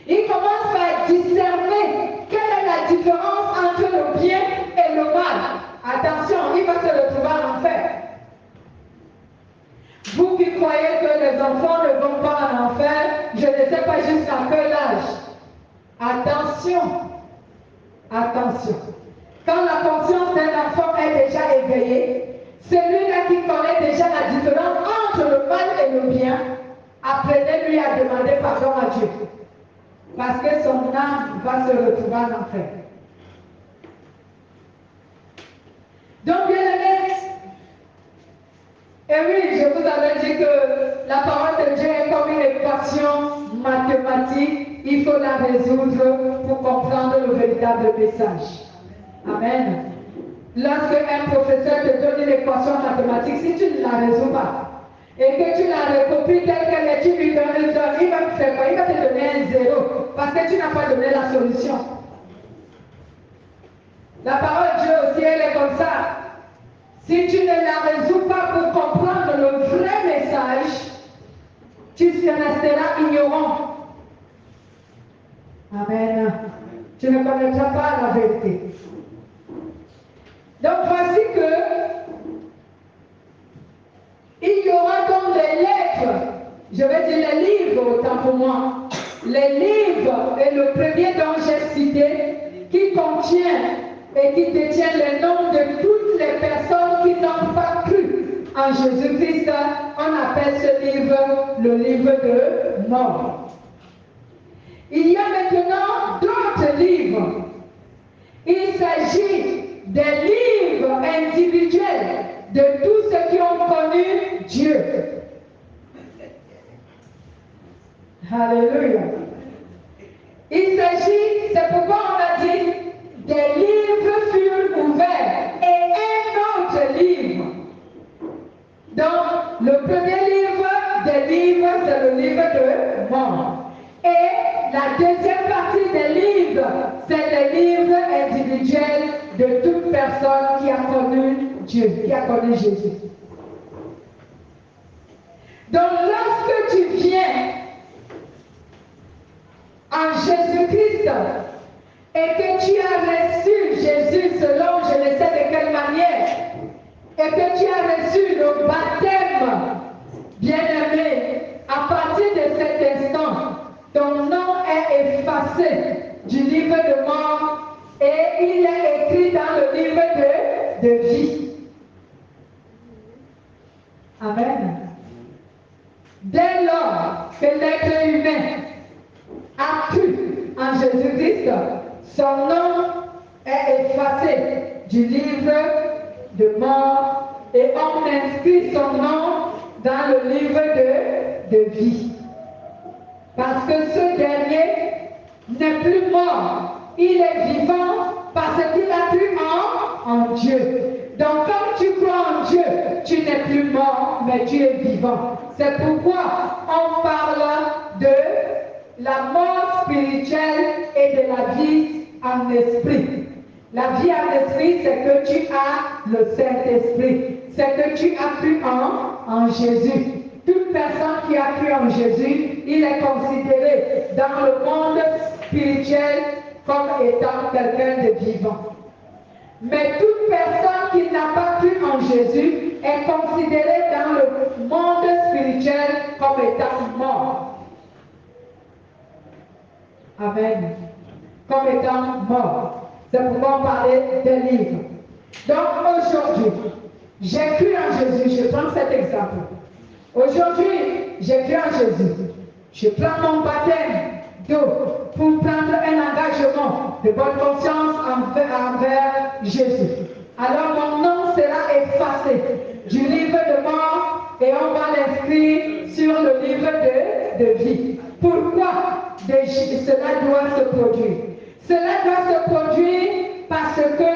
il commence à discerner quelle est la différence entre le bien et le mal. Attention, il va se retrouver en enfer. Vous qui croyez que les enfants ne vont pas en enfer, je ne sais pas jusqu'à quel âge. Attention, attention. Quand la conscience d'un enfant est déjà éveillée, celui-là qui connaît déjà la différence entre le mal et le bien, apprenez-lui à demander pardon à Dieu. Parce que son âme va se retrouver en enfer. Donc, bien aimés, et oui, je vous avais dit que la parole de Dieu est comme une équation mathématique. Il faut la résoudre pour comprendre le véritable message. Amen. Lorsque un professeur te donne une équation mathématique, si tu ne la résous pas, et que tu la recopies telle qu'elle est, tu lui donnes, il va te faire quoi? Il va te donner un zéro, parce que tu n'as pas donné la solution. La parole de Dieu aussi, elle est comme ça. Si tu ne la résous pas pour comprendre le vrai message, tu resteras ignorant. Amen. Tu ne connaîtras pas la vérité. Donc voici que il y aura donc les lettres, je vais dire les livres autant pour moi. Les livres est le premier dont j'ai cité qui contient et qui détient les noms de toutes les personnes qui n'ont pas cru en Jésus-Christ. On appelle ce livre le livre de mort. Il y a maintenant d'autres livres. Il s'agit des livres individuels de tous ceux qui ont connu Dieu. Alléluia. Il s'agit, c'est pourquoi on a dit, des livres furent ouverts et un autre livre. Donc, le premier livre des livres, c'est le livre de mort. Et la deuxième partie des livres, c'est les livres individuels de toute personne qui a connu Dieu, qui a connu Jésus. Donc, lorsque tu viens en Jésus-Christ et que tu as reçu Jésus selon je ne sais de quelle manière, et que tu as reçu le baptême, bien-aimé, à partir de cet instant, ton nom est effacé du livre de mort et il est écrit dans le livre de vie. Amen. Dès lors que l'être humain a cru en Jésus-Christ, son nom est effacé du livre de mort et on inscrit son nom dans le livre de vie. Parce que ce dernier n'est plus mort, il est vivant parce qu'il a cru en Dieu. Donc quand tu crois en Dieu, tu n'es plus mort, mais tu es vivant. C'est pourquoi on parle de la mort spirituelle et de la vie en esprit. La vie en esprit, c'est que tu as le Saint-Esprit. C'est que tu as cru en Jésus. Toute personne qui a cru en Jésus, il est considéré dans le monde spirituel comme étant quelqu'un de vivant. Mais toute personne qui n'a pas cru en Jésus est considérée dans le monde spirituel comme étant mort. Amen. Comme étant mort. C'est pourquoi on parlait des livres. Donc aujourd'hui, j'ai cru en Jésus. Je prends cet exemple. Aujourd'hui, j'ai cru en Jésus. Je prends mon baptême d'eau pour prendre un engagement de bonne conscience envers Jésus. Alors mon nom sera effacé du livre de mort et on va l'inscrire sur le livre de vie. Pourquoi cela doit se produire? Cela doit se produire parce que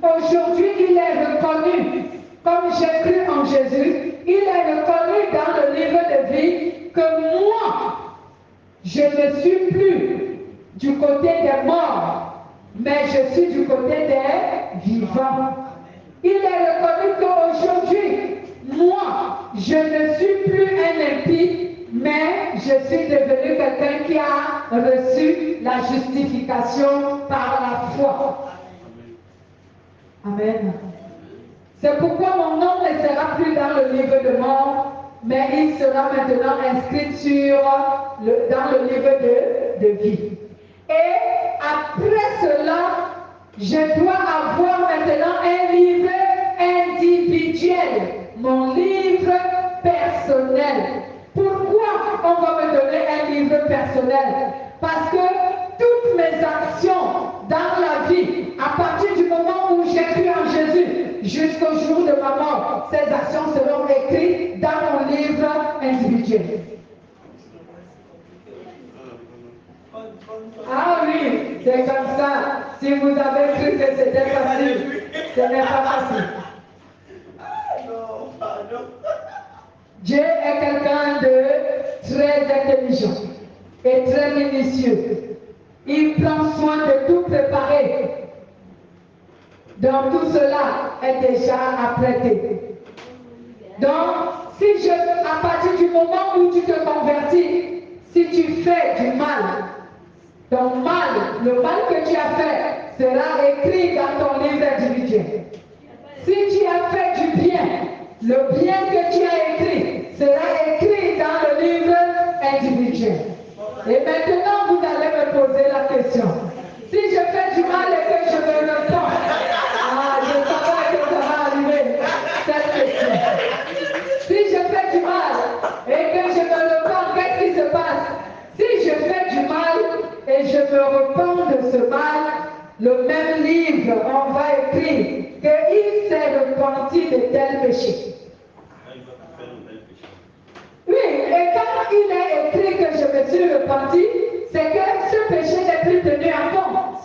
aujourd'hui il est reconnu, comme j'ai cru en Jésus, il est reconnu je ne suis plus du côté des morts, mais je suis du côté des vivants. Il est reconnu qu'aujourd'hui, moi, je ne suis plus un impie, mais je suis devenu quelqu'un qui a reçu la justification par la foi. Amen. C'est pourquoi mon nom ne sera plus dans le livre de mort, mais il sera maintenant inscrit dans le livre de vie. Et après cela, je dois avoir maintenant un livre individuel, mon livre personnel. Pourquoi on va me donner un livre personnel? Parce que toutes mes actions dans la vie, à partir du moment où j'ai cru en Jésus, jusqu'au jour de ma mort, ces actions seront écrites dans mon livre individuel. Ah oui, c'est comme ça. Si vous avez cru que c'était facile, ce n'est pas facile. Dieu est quelqu'un de très intelligent et très minutieux. Il prend soin de tout préparer. Donc tout cela est déjà apprêté. Donc, à partir du moment où tu te convertis, si tu fais du mal, ton mal, le mal que tu as fait sera écrit dans ton livre individuel. Si tu as fait du bien, le bien que tu as écrit sera écrit dans le livre individuel. Et maintenant, vous allez me poser la question. Si je fais du mal et que je me repens, je savais que ça va arriver, cette question. Si je fais du mal et que je me repens, qu'est-ce qui se passe? Si je fais du mal et je me repens de ce mal, le même livre, on va écrire qu'il s'est repenti de tel péché. Oui, et quand il est écrit que je me suis repenti, c'est que ce péché n'est plus tenu en compte.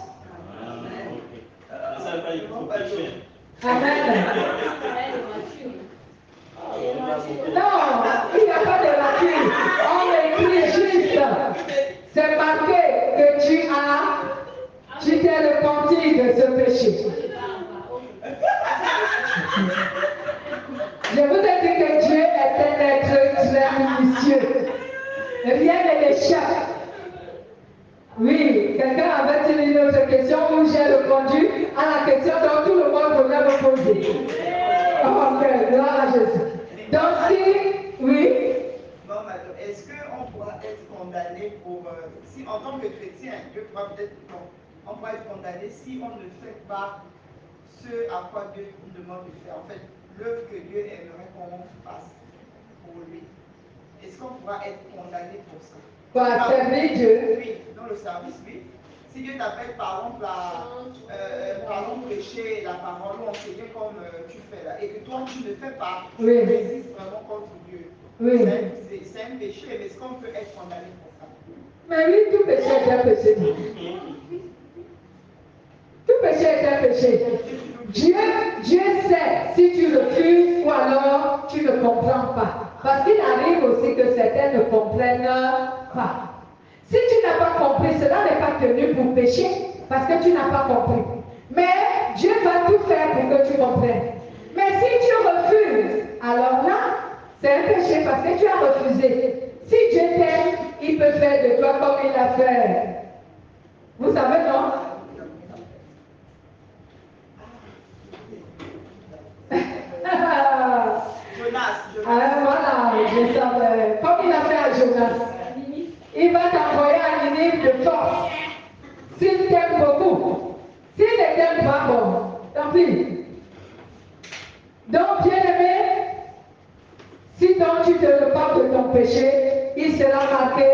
Amen. Non, il n'y a pas de rature. On écrit juste. C'est marqué que tu t'es repenti de ce péché. Je vous ai dit que Dieu est un être très minutieux. Rien ne l'échappe. Oui, quelqu'un avait une autre question où j'ai répondu à la question dont tout le monde voulait me poser. Ok, gloire à Jésus. Donc si, oui. Bon, madame, est-ce qu'on pourra être condamné pour, si en tant que chrétien, Dieu pourra peut-être, on pourra être condamné si on ne fait pas ce à quoi Dieu nous demande de faire. En fait, l'œuvre que Dieu aimerait qu'on fasse pour lui. Est-ce qu'on pourra être condamné pour ça? Par servir Dieu. Oui, dans le service, oui. Si Dieu t'appelle par exemple à prêcher la parole ou enseigner comme tu fais là, et que toi tu ne fais pas, tu résistes vraiment contre Dieu. Oui. C'est un péché, mais est-ce qu'on peut être condamné pour ça? Mais oui, tout péché est un péché. Tout péché est un péché. Dieu sait si tu refuses ou alors tu ne comprends pas. Parce qu'il arrive aussi que certains ne comprennent pas. Si tu n'as pas compris, cela n'est pas tenu pour pécher parce que tu n'as pas compris. Mais Dieu va tout faire pour que tu comprennes. Mais si tu refuses, alors là, c'est un péché parce que tu as refusé. Si Dieu t'aime, il peut faire de toi comme il a fait. Vous savez, non? Voilà, je savais. Comme il a fait à Jonas. Il va t'envoyer à Ninive de force. S'il t'aime beaucoup. S'il ne t'aime pas, bon, tant pis. Donc, bien aimé, si donc tu te repens de ton péché, il sera marqué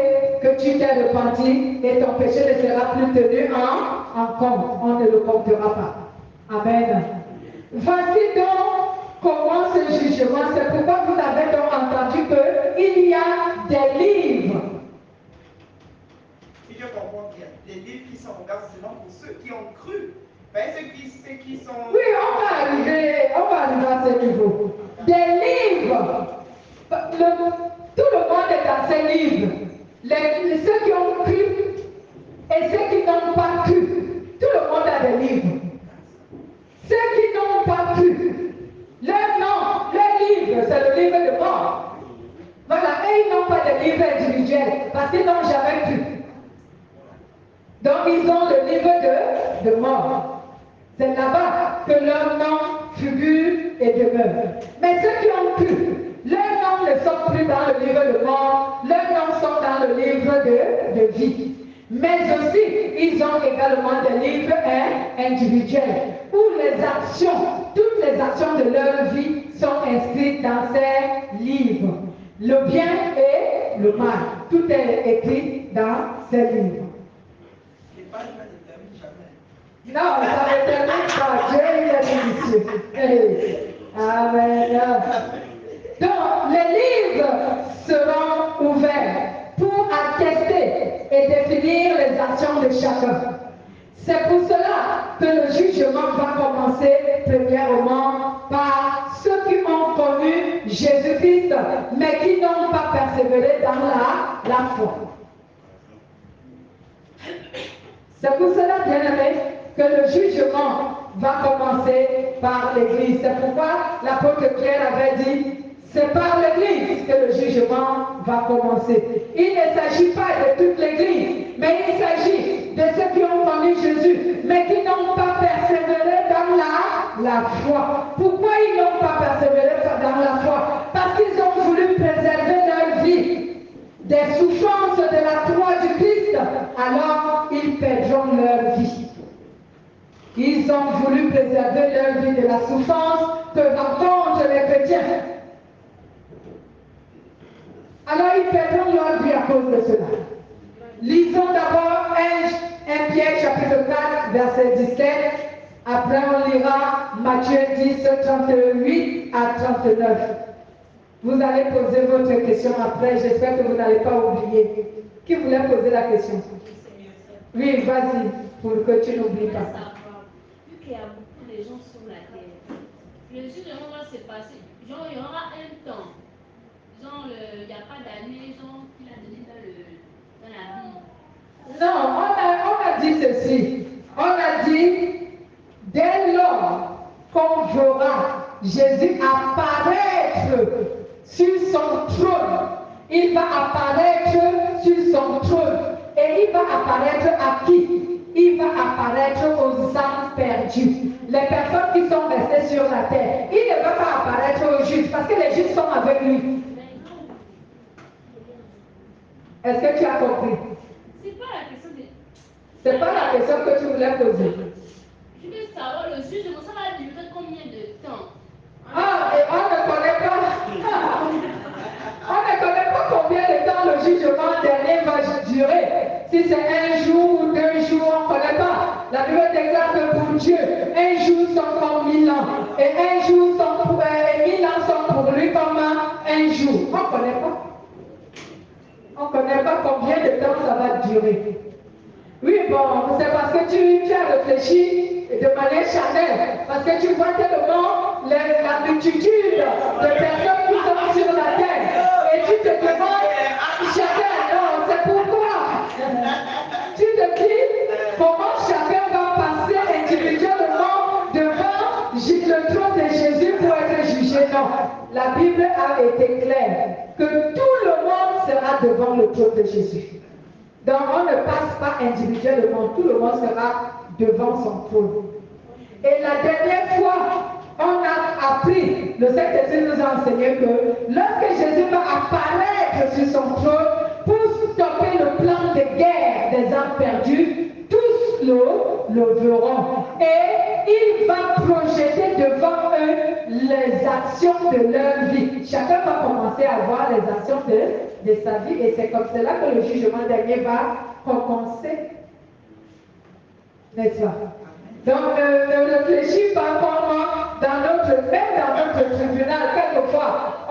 que tu t'es repenti et ton péché ne sera plus tenu en compte. On ne le comptera pas. Amen. Voici donc comment ce jugement. C'est pourquoi vous avez donc entendu qu'il y a des livres. Si je comprends bien, des livres qui sont ouverts seulement pour ceux qui ont cru. Ben, ceux qui sont... Oui, on va arriver à ce niveau. Des livres. Tout le monde est dans ces livres. Ceux qui ont cru et ceux qui n'ont pas cru. Tout le monde a des livres. Ceux qui n'ont pas cru, leur nom, leur livre, c'est le livre de mort. Voilà, et ils n'ont pas de livre individuel parce qu'ils n'ont jamais cru. Donc ils ont le livre de mort. C'est là-bas que leur nom figure et demeure. Mais ceux qui ont cru, leurs noms ne sont plus dans le livre de mort, leurs noms sont dans le livre de vie. Mais aussi, ils ont également des livres individuels où les actions, toutes les actions de leur vie sont inscrites dans ces livres. Le bien et le mal, tout est écrit dans ces livres. Non, ça ne termine pas. Dieu est délicieux. Amen. Donc, les livres seront ouverts pour attester et définir les actions de chacun. C'est pour cela que le jugement va commencer premièrement par ceux qui ont connu Jésus-Christ, mais qui n'ont pas persévéré dans la foi. C'est pour cela, bien-aimés, que le jugement va commencer par l'Église. C'est pourquoi l'apôtre Pierre avait dit, c'est par l'Église que le jugement va commencer. Il ne s'agit pas de toute l'Église, mais il s'agit de ceux qui ont connu Jésus, mais qui n'ont pas persévéré dans la foi. Pourquoi ils n'ont pas persévéré dans la foi? Parce qu'ils ont voulu préserver leur vie des souffrances de la croix du Christ, alors ils perdront leur vie. Ils ont voulu préserver leur vie de la souffrance que rencontrent les chrétiens. Alors ils perdront leur vie à cause de cela. Lisons d'abord 1 Pierre chapitre 4 verset 17. Après on lira Matthieu 10 38 à 39. Vous allez poser votre question après. J'espère que vous n'allez pas oublier. Qui voulait poser la question? Oui, vas-y, pour que tu n'oublies pas. Vu qu'il y a beaucoup de gens sur la terre, le jugement va se passer. Genre, il y aura un temps. Genre, il n'y a pas d'année, genre, qu'il a donné dans la Bible. Non, on a dit ceci. On a dit, dès lors qu'on verra Jésus apparaître sur son trône, il va apparaître sur son trône. Et il va apparaître à qui? Il va apparaître aux âmes perdues. Les personnes qui sont restées sur la terre. Il ne va pas apparaître aux justes parce que les justes sont avec lui. Est-ce que tu as compris? C'est pas la question de... C'est pas la question que tu voulais poser. Je veux savoir, le jugement, ça va durer combien de temps? Ah, et on ne connaît pas. On ne connaît pas combien de temps le jugement dernier va durer. Si c'est un jour ou 2 jours, on ne connaît pas. La Bible déclare que pour Dieu, un jour sont comme 1000 ans. Et 1000 ans sont pour lui comme un jour. On ne connaît pas. On ne connaît pas combien de temps ça va durer. Oui, bon, c'est parce que tu as réfléchi de manière charnelle. Parce que tu vois tellement la multitude de personnes qui sont sur la terre. Et tu te demandes, chacun, non, c'est pourquoi. Tu te dis, comment chacun va passer individuellement devant le trône de Jésus pour être jugé. Non, la Bible a été claire que tout le monde sera devant le trône de Jésus. Donc on ne passe pas individuellement, tout le monde sera devant son trône. Et la dernière fois, on a appris, le Saint-Esprit nous a enseigné que lorsque Jésus va apparaître sur son trône pour stopper le plan de guerre des âmes perdues, tous le verront. Et il va projeter devant eux les actions de leur vie. Chacun va commencer à voir les actions de sa vie et c'est comme cela que le jugement dernier va commencer. N'est-ce pas? Donc ne réfléchis pas comment même dans notre tribunal, quelquefois,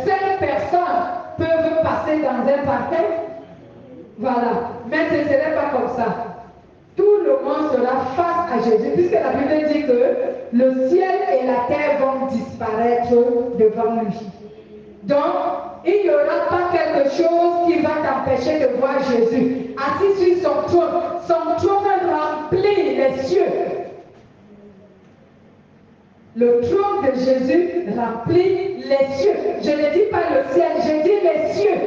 5 personnes peuvent passer dans un parquet. Voilà. Mais ce ne serait pas comme ça. Tout le monde sera face à Jésus, puisque la Bible dit que le ciel et la terre vont disparaître devant lui. Donc, il n'y aura pas quelque chose qui va t'empêcher de voir Jésus. Assis sur son trône remplit les cieux. Le trône de Jésus remplit les cieux. Je ne dis pas le ciel, je dis les cieux.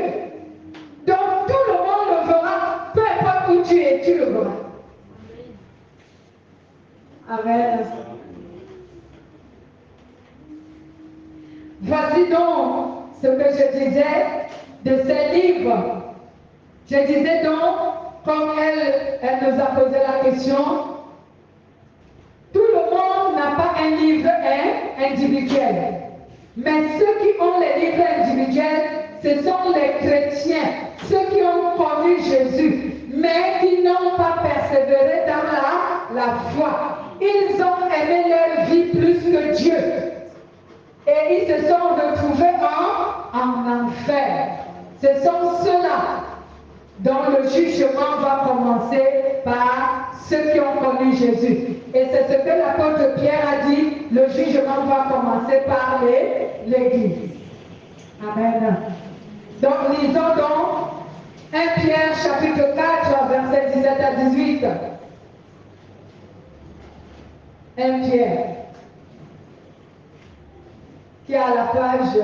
Donc tout le monde le verra, peu importe où tu es, tu le verras. Amen. Voici donc ce que je disais de ces livres. Je disais donc, comme elle nous a posé la question, tout le monde n'a pas un livre individuel. Mais ceux qui ont les livres individuels, ce sont les chrétiens, ceux qui ont connu Jésus, mais qui n'ont pas persévéré dans la foi. Ils ont aimé leur vie plus que Dieu. Et ils se sont retrouvés en enfer. Ce sont ceux-là dont le jugement va commencer par ceux qui ont connu Jésus. Et c'est ce que l'apôtre Pierre a dit, le jugement va commencer par l'Église. Amen. Donc lisons donc 1 Pierre chapitre 4, versets 17 à 18. 1 Pierre, qui est à la page,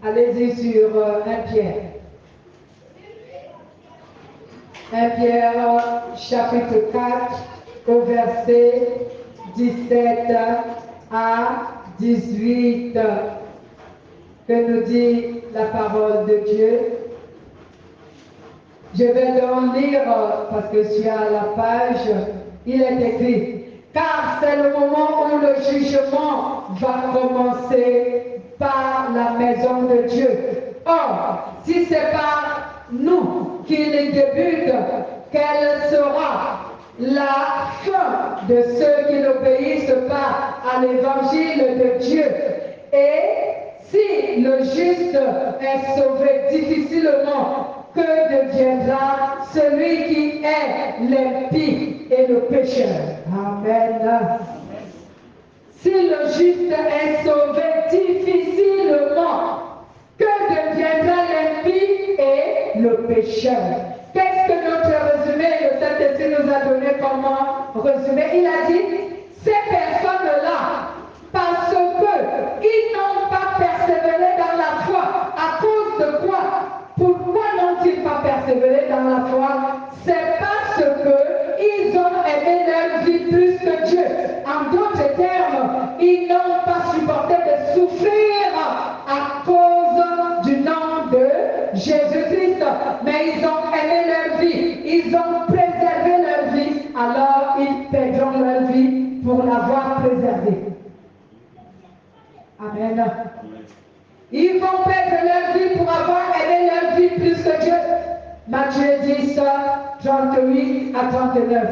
allez-y sur 1 Pierre. 1 Pierre chapitre 4 au verset 17 à 18 que nous dit la parole de Dieu. Je vais donc lire parce que je suis à la page, il est écrit: car c'est le moment où le jugement va commencer par la maison de Dieu. Or, si c'est par nous qu'il débute, quelle sera la fin de ceux qui n'obéissent pas à l'évangile de Dieu? Et si le juste est sauvé difficilement, que deviendra celui qui est l'impie et le pécheur? Amen. Si le juste est sauvé difficilement, que deviendra l'impie et le pécheur? Qu'est-ce que notre résumé de cet essai nous a donné comme résumé? Il a dit, ces personnes-là, parce qu'ils n'ont pas persévéré dans la foi, à cause de quoi? Pourquoi n'ont-ils pas persévéré dans la foi? C'est parce qu'ils ont aimé leur vie plus que Dieu. En d'autres termes, ils n'ont pas supporté de souffrir à cause du nom de Jésus-Christ. Mais ils ont aimé leur vie, ils ont préservé leur vie, alors ils perdront leur vie pour l'avoir préservée. Amen. Ils vont perdre leur vie pour avoir aimé leur vie plus que Dieu. Matthieu 10, 38 à 39.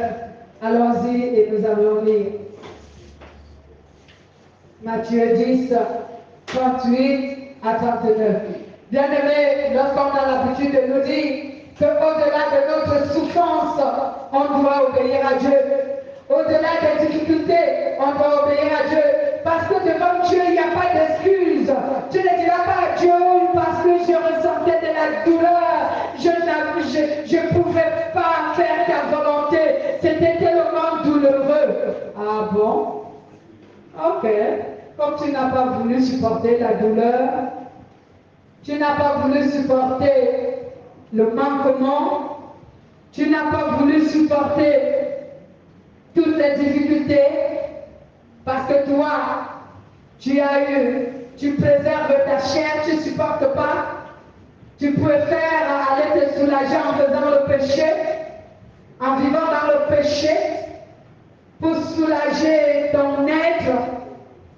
Allons-y et nous allons lire. Matthieu 10, 38 à 39. Bien-aimés, lorsqu'on a l'habitude de nous dire qu'au-delà de notre souffrance, on doit obéir à Dieu. Au-delà des difficultés, on doit obéir à Dieu. Parce que devant Dieu, il n'y a pas d'excuse. Tu ne diras pas à Dieu parce que je ressentais de la douleur. Je ne pouvais pas faire ta volonté. C'était tellement douloureux. Ah bon? Ok. Comme tu n'as pas voulu supporter la douleur, tu n'as pas voulu supporter le manquement, tu n'as pas voulu supporter toutes les difficultés, parce que toi, tu préserves ta chair, tu ne supportes pas, tu préfères aller te soulager en faisant le péché, en vivant dans le péché, pour soulager ton être,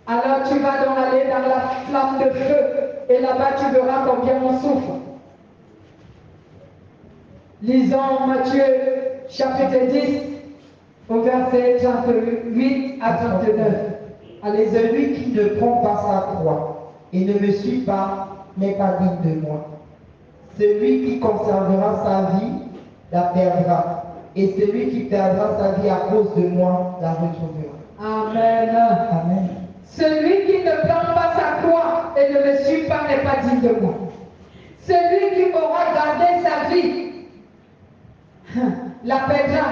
alors tu vas donc aller dans la flamme de feu, et là-bas tu verras combien on souffre. Lisons Matthieu chapitre 10, au verset 38 à 39. Allez, celui qui ne prend pas sa croix et ne me suit pas n'est pas digne de moi. Celui qui conservera sa vie la perdra, et celui qui perdra sa vie à cause de moi la retrouvera. Amen. Amen. Celui qui ne prend pas sa croix et ne me suit pas n'est pas digne de moi. Celui qui aura gardé sa vie la perdra.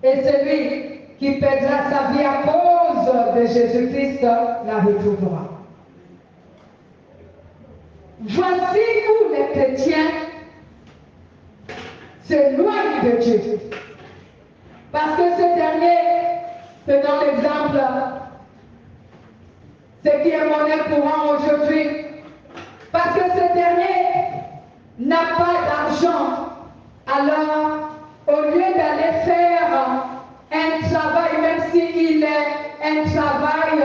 Et celui qui perdra sa vie à cause de Jésus-Christ la retrouvera. Voici où les chrétiens s'éloignent de Dieu. Parce que ce dernier, prenons l'exemple, ce qui est monnaie courante aujourd'hui, parce que ce dernier n'a pas d'argent, alors au lieu d'aller faire un travail, même s'il est un travail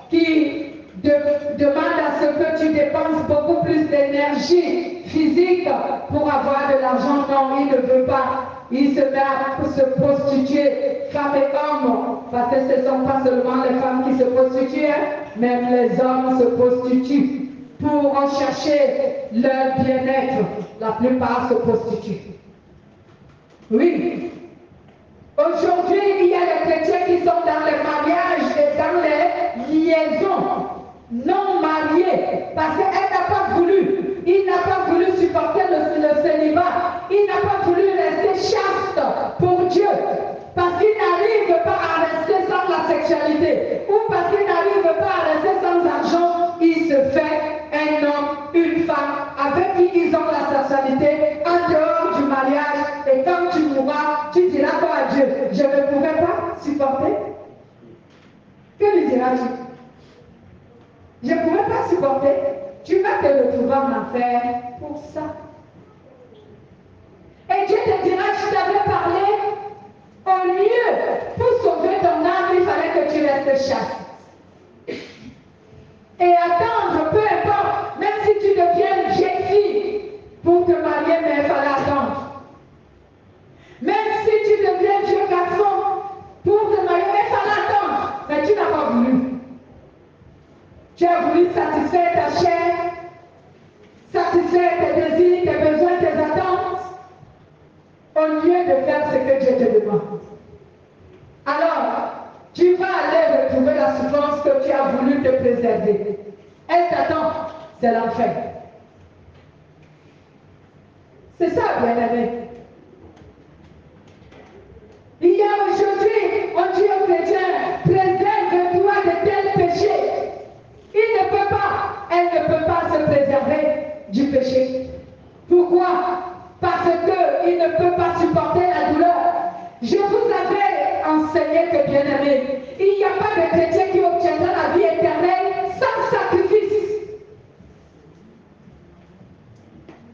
qui demande à ce que tu dépenses beaucoup plus d'énergie physique pour avoir de l'argent, non, il ne veut pas. Il se met à se prostituer, femmes et hommes, parce que ce ne sont pas seulement les femmes qui se prostituent, même les hommes se prostituent pour chercher leur bien-être. La plupart se prostituent. Oui. Aujourd'hui, il y a des chrétiens qui sont dans les mariages et dans les liaisons non mariées, parce qu'elle n'a pas voulu. Il n'a pas voulu supporter le célibat. Il n'a pas voulu rester chaste pour Dieu. Parce qu'il n'arrive pas à rester sans la sexualité. Ou parce qu'il n'arrive pas à rester sans argent. Il se fait un homme, une femme, avec qui ils ont la sexualité en dehors du mariage. Et quand tu mourras, tu diras quoi à Dieu? Je ne pouvais pas supporter. Que lui diras-tu? Je ne pouvais pas supporter. Tu vas te retrouver en enfer pour ça. Et Dieu te dira, je t'avais parlé, au lieu, pour sauver ton âme, il fallait que tu restes chaste. Et attendre, peu importe, même si tu deviens une vieille fille, pour te marier, mais il fallait attendre. Même si tu deviens un vieux garçon, pour te marier, mais il fallait attendre. Mais tu n'as pas voulu. Tu as voulu satisfaire ta chair, satisfaire tes désirs, tes besoins, tes attentes, au lieu de faire ce que Dieu te demande. Alors, tu vas aller retrouver la souffrance que tu as voulu te préserver. Elle t'attend, c'est l'enfer. C'est ça, bien-aimé. Il y a aujourd'hui, on dit aux chrétiens, préserve-toi de tels péchés. Il ne peut pas, elle ne peut pas se préserver du péché. Pourquoi? Parce qu'il ne peut pas supporter la douleur. Je vous avais enseigné que, bien aimé, il n'y a pas de chrétien qui obtiendra la vie éternelle sans sacrifice.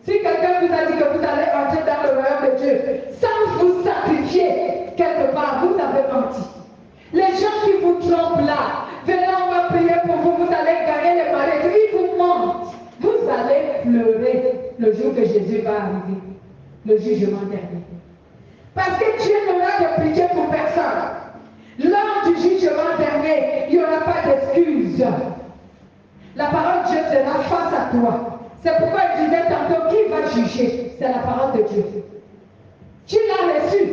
Si quelqu'un vous a dit que vous allez entrer dans le royaume de Dieu sans vous sacrifier quelque part, vous avez menti. Les gens qui vous trompent là, venez, on va prier pour vous, vous allez gagner les mariages, ils vous mentent. Vous allez pleurer le jour que Jésus va arriver, le jugement dernier. Parce que Dieu n'aura de pitié pour personne. Lors du jugement dernier, il n'y aura pas d'excuses. La parole de Dieu sera face à toi. C'est pourquoi je disais tantôt, qui va juger? C'est la parole de Dieu. Tu l'as reçu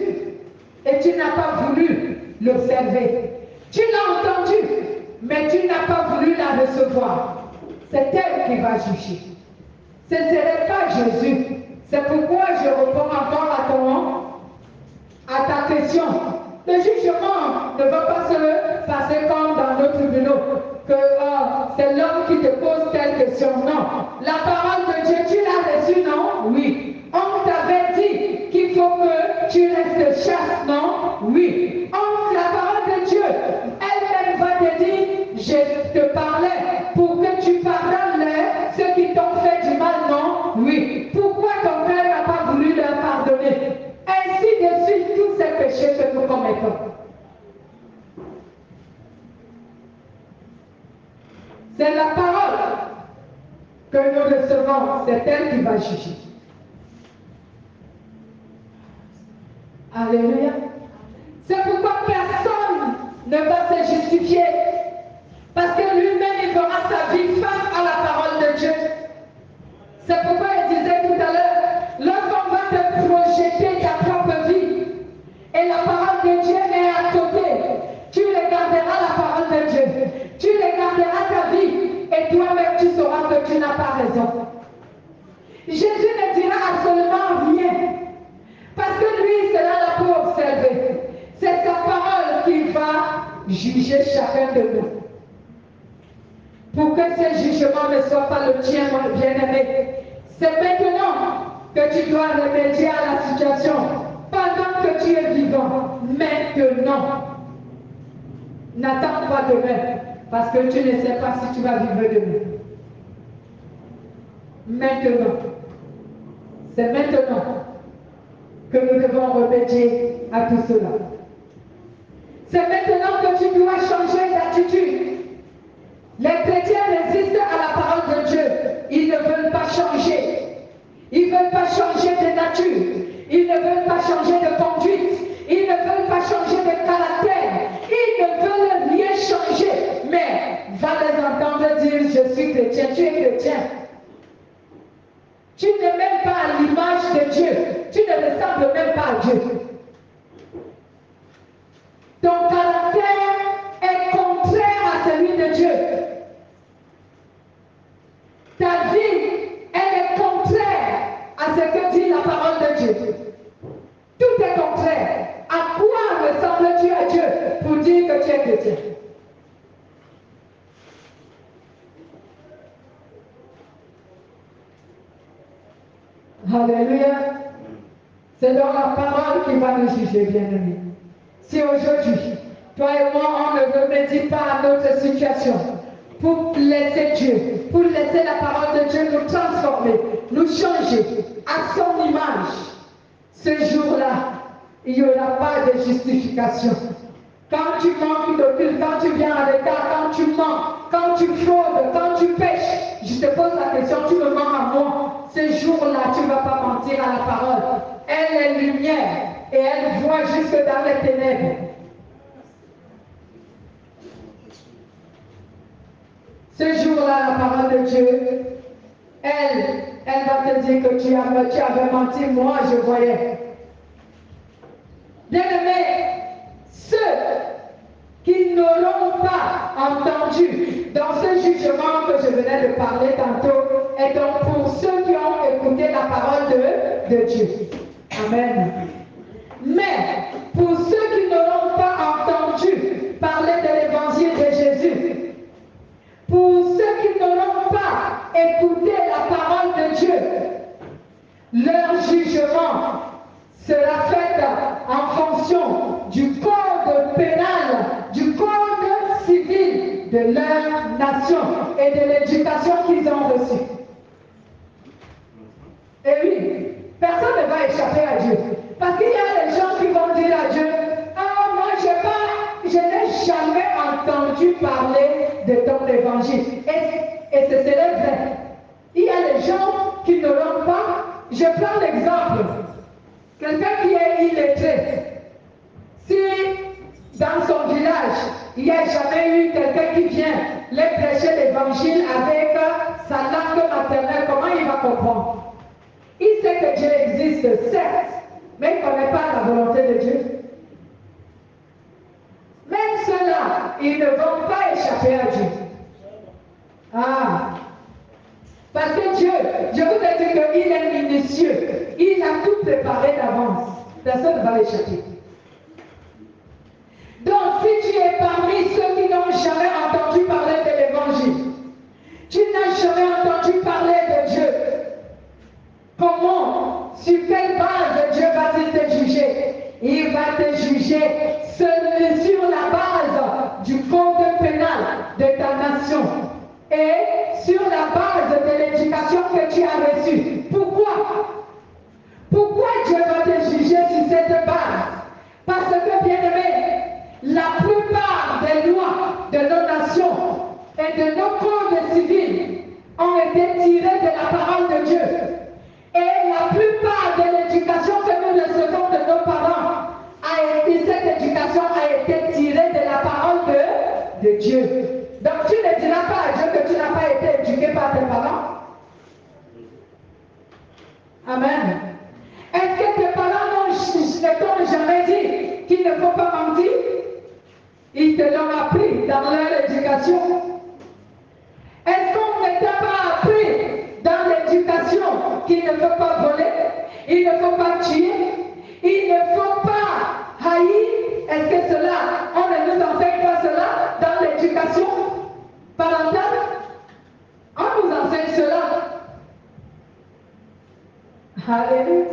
et tu n'as pas voulu l'observer. Tu l'as entendu, mais tu n'as pas voulu la recevoir. C'est elle qui va juger. Ce ne serait pas Jésus. C'est pourquoi je réponds encore à ta question. Le jugement ne va pas se passer comme dans nos tribunaux, que c'est l'homme qui te pose telle question. Non. La parole de Dieu, tu l'as reçue, non? Oui. On t'avait dit qu'il faut que tu restes chaste, non? Oui. La parole de Dieu, elle-même va te dire, je te parlais pour que tu pardonnes ceux qui t'ont fait du mal, non? Oui. Pourquoi ton frère n'a pas voulu leur pardonner? Ainsi de suite, tous ces péchés que nous commettons. C'est la parole que nous recevons, c'est elle qui va juger. Alléluia. C'est pourquoi personne ne va se justifier. Parce que lui-même, il fera sa vie face à la parole de Dieu. C'est pourquoi il disait tout à l'heure, lorsqu'on va te projeter ta propre vie, et la parole de Dieu est à côté, tu regarderas la parole de Dieu. Tu regarderas juger chacun de nous. Pour que ce jugement ne soit pas le tien, mon bien-aimé. C'est maintenant que tu dois remédier à la situation. Pendant que tu es vivant, maintenant. N'attends pas demain, parce que tu ne sais pas si tu vas vivre demain. Maintenant. C'est maintenant que nous devons remédier à tout cela. C'est maintenant que tu dois changer d'attitude. Les chrétiens résistent à la parole de Dieu. Ils ne veulent pas changer. Ils ne veulent pas changer de nature. Ils ne veulent pas changer de conduite. Ils ne veulent pas changer de caractère. Ils ne veulent rien changer. Mais va les entendre dire, je suis chrétien, tu es chrétien. Tu n'es même pas à l'image de Dieu. Tu ne ressembles même pas à Dieu. Ton caractère est contraire à celui de Dieu. Ta vie, elle est contraire à ce que dit la parole de Dieu. Tout est contraire. À quoi ressembles-tu à Dieu pour dire que tu es chrétien? Alléluia. C'est dans la parole qui va nous juger, bien-aimés. Si aujourd'hui, toi et moi, on ne remédie pas à notre situation, pour laisser Dieu, pour laisser la parole de Dieu nous transformer, nous changer à son image, ce jour-là, il n'y aura pas de justification. Quand tu manques de culte, quand tu viens à l'écart, quand tu mens, quand tu fraudes, quand tu pêches, je te pose la question, tu me mens à moi. Ce jour-là, tu ne vas pas mentir à la parole. Elle est lumière et elle voit jusque dans les ténèbres. Ce jour-là, la parole de Dieu, elle va te dire que tu avais menti, moi je voyais. Bien-aimés, ceux qui n'auront pas entendu dans ce jugement que je venais de parler tantôt, et donc pour ceux qui ont écouté la parole de Dieu. Amen. Mais pour ceux qui n'auront pas entendu parler de l'évangile de Jésus, pour ceux qui n'auront pas écouté la parole de Dieu, leur jugement sera fait en fonction du code pénal, du code civil de leur nation et de l'éducation qu'ils ont reçue. Et oui, personne ne va échapper à Dieu. Parce qu'il y a des gens qui vont dire à Dieu, ah, moi je n'ai jamais entendu parler de ton évangile. Et ce serait vrai. Il y a des gens qui n'auront pas. Je prends l'exemple. Quelqu'un qui est illettré. Si dans son village, il n'y a jamais eu quelqu'un qui vient les prêcher l'évangile avec sa langue maternelle, comment il va comprendre? Il sait que Dieu existe, certes, mais il ne connaît pas la volonté de Dieu. Même ceux-là, ils ne vont pas échapper à Dieu. Ah! Parce que Dieu, je vous ai dit qu'il est minutieux. Il a tout préparé d'avance. Personne ne va l'échapper. Donc, si tu es parmi ceux qui n'ont jamais entendu parler de l'évangile, tu n'as jamais entendu parler de Dieu, comment, sur quelle base Dieu va-t-il te juger? Il va te juger sur la base du code pénal de ta nation et sur la base de l'éducation que tu as reçue. Pourquoi? Pourquoi Dieu va te juger sur cette base? Parce que, bien-aimé, la plupart des lois de nos nations et de nos codes civils ont été tirées de la parole de Dieu. Et la plupart de l'éducation que nous recevons de nos parents, cette éducation a été tirée de la parole de Dieu. Donc tu ne diras pas à Dieu que tu n'as pas été éduqué par tes parents. Amen. Est-ce que tes parents ne t'ont jamais dit qu'il ne faut pas mentir? Ils te l'ont appris dans leur éducation. Est-ce qu'on Alléluia.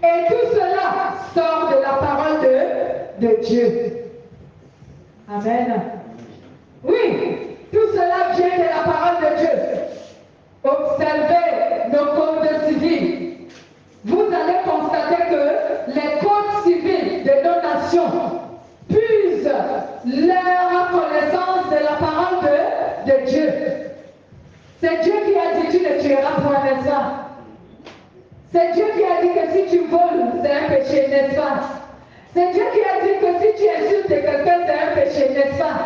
Et tout cela sort de la parole de Dieu. Amen. Oui, tout cela vient de la parole de Dieu. Observez nos codes civils. Vous allez constater que les codes civils de nos nations puisent leur connaissance de la parole de Dieu. C'est Dieu qui a dit tu ne tueras point, n'est-ce pas? C'est Dieu qui a dit que si tu voles, c'est un péché, n'est-ce pas? C'est Dieu qui a dit que si tu insultes quelqu'un, c'est un péché, n'est-ce pas?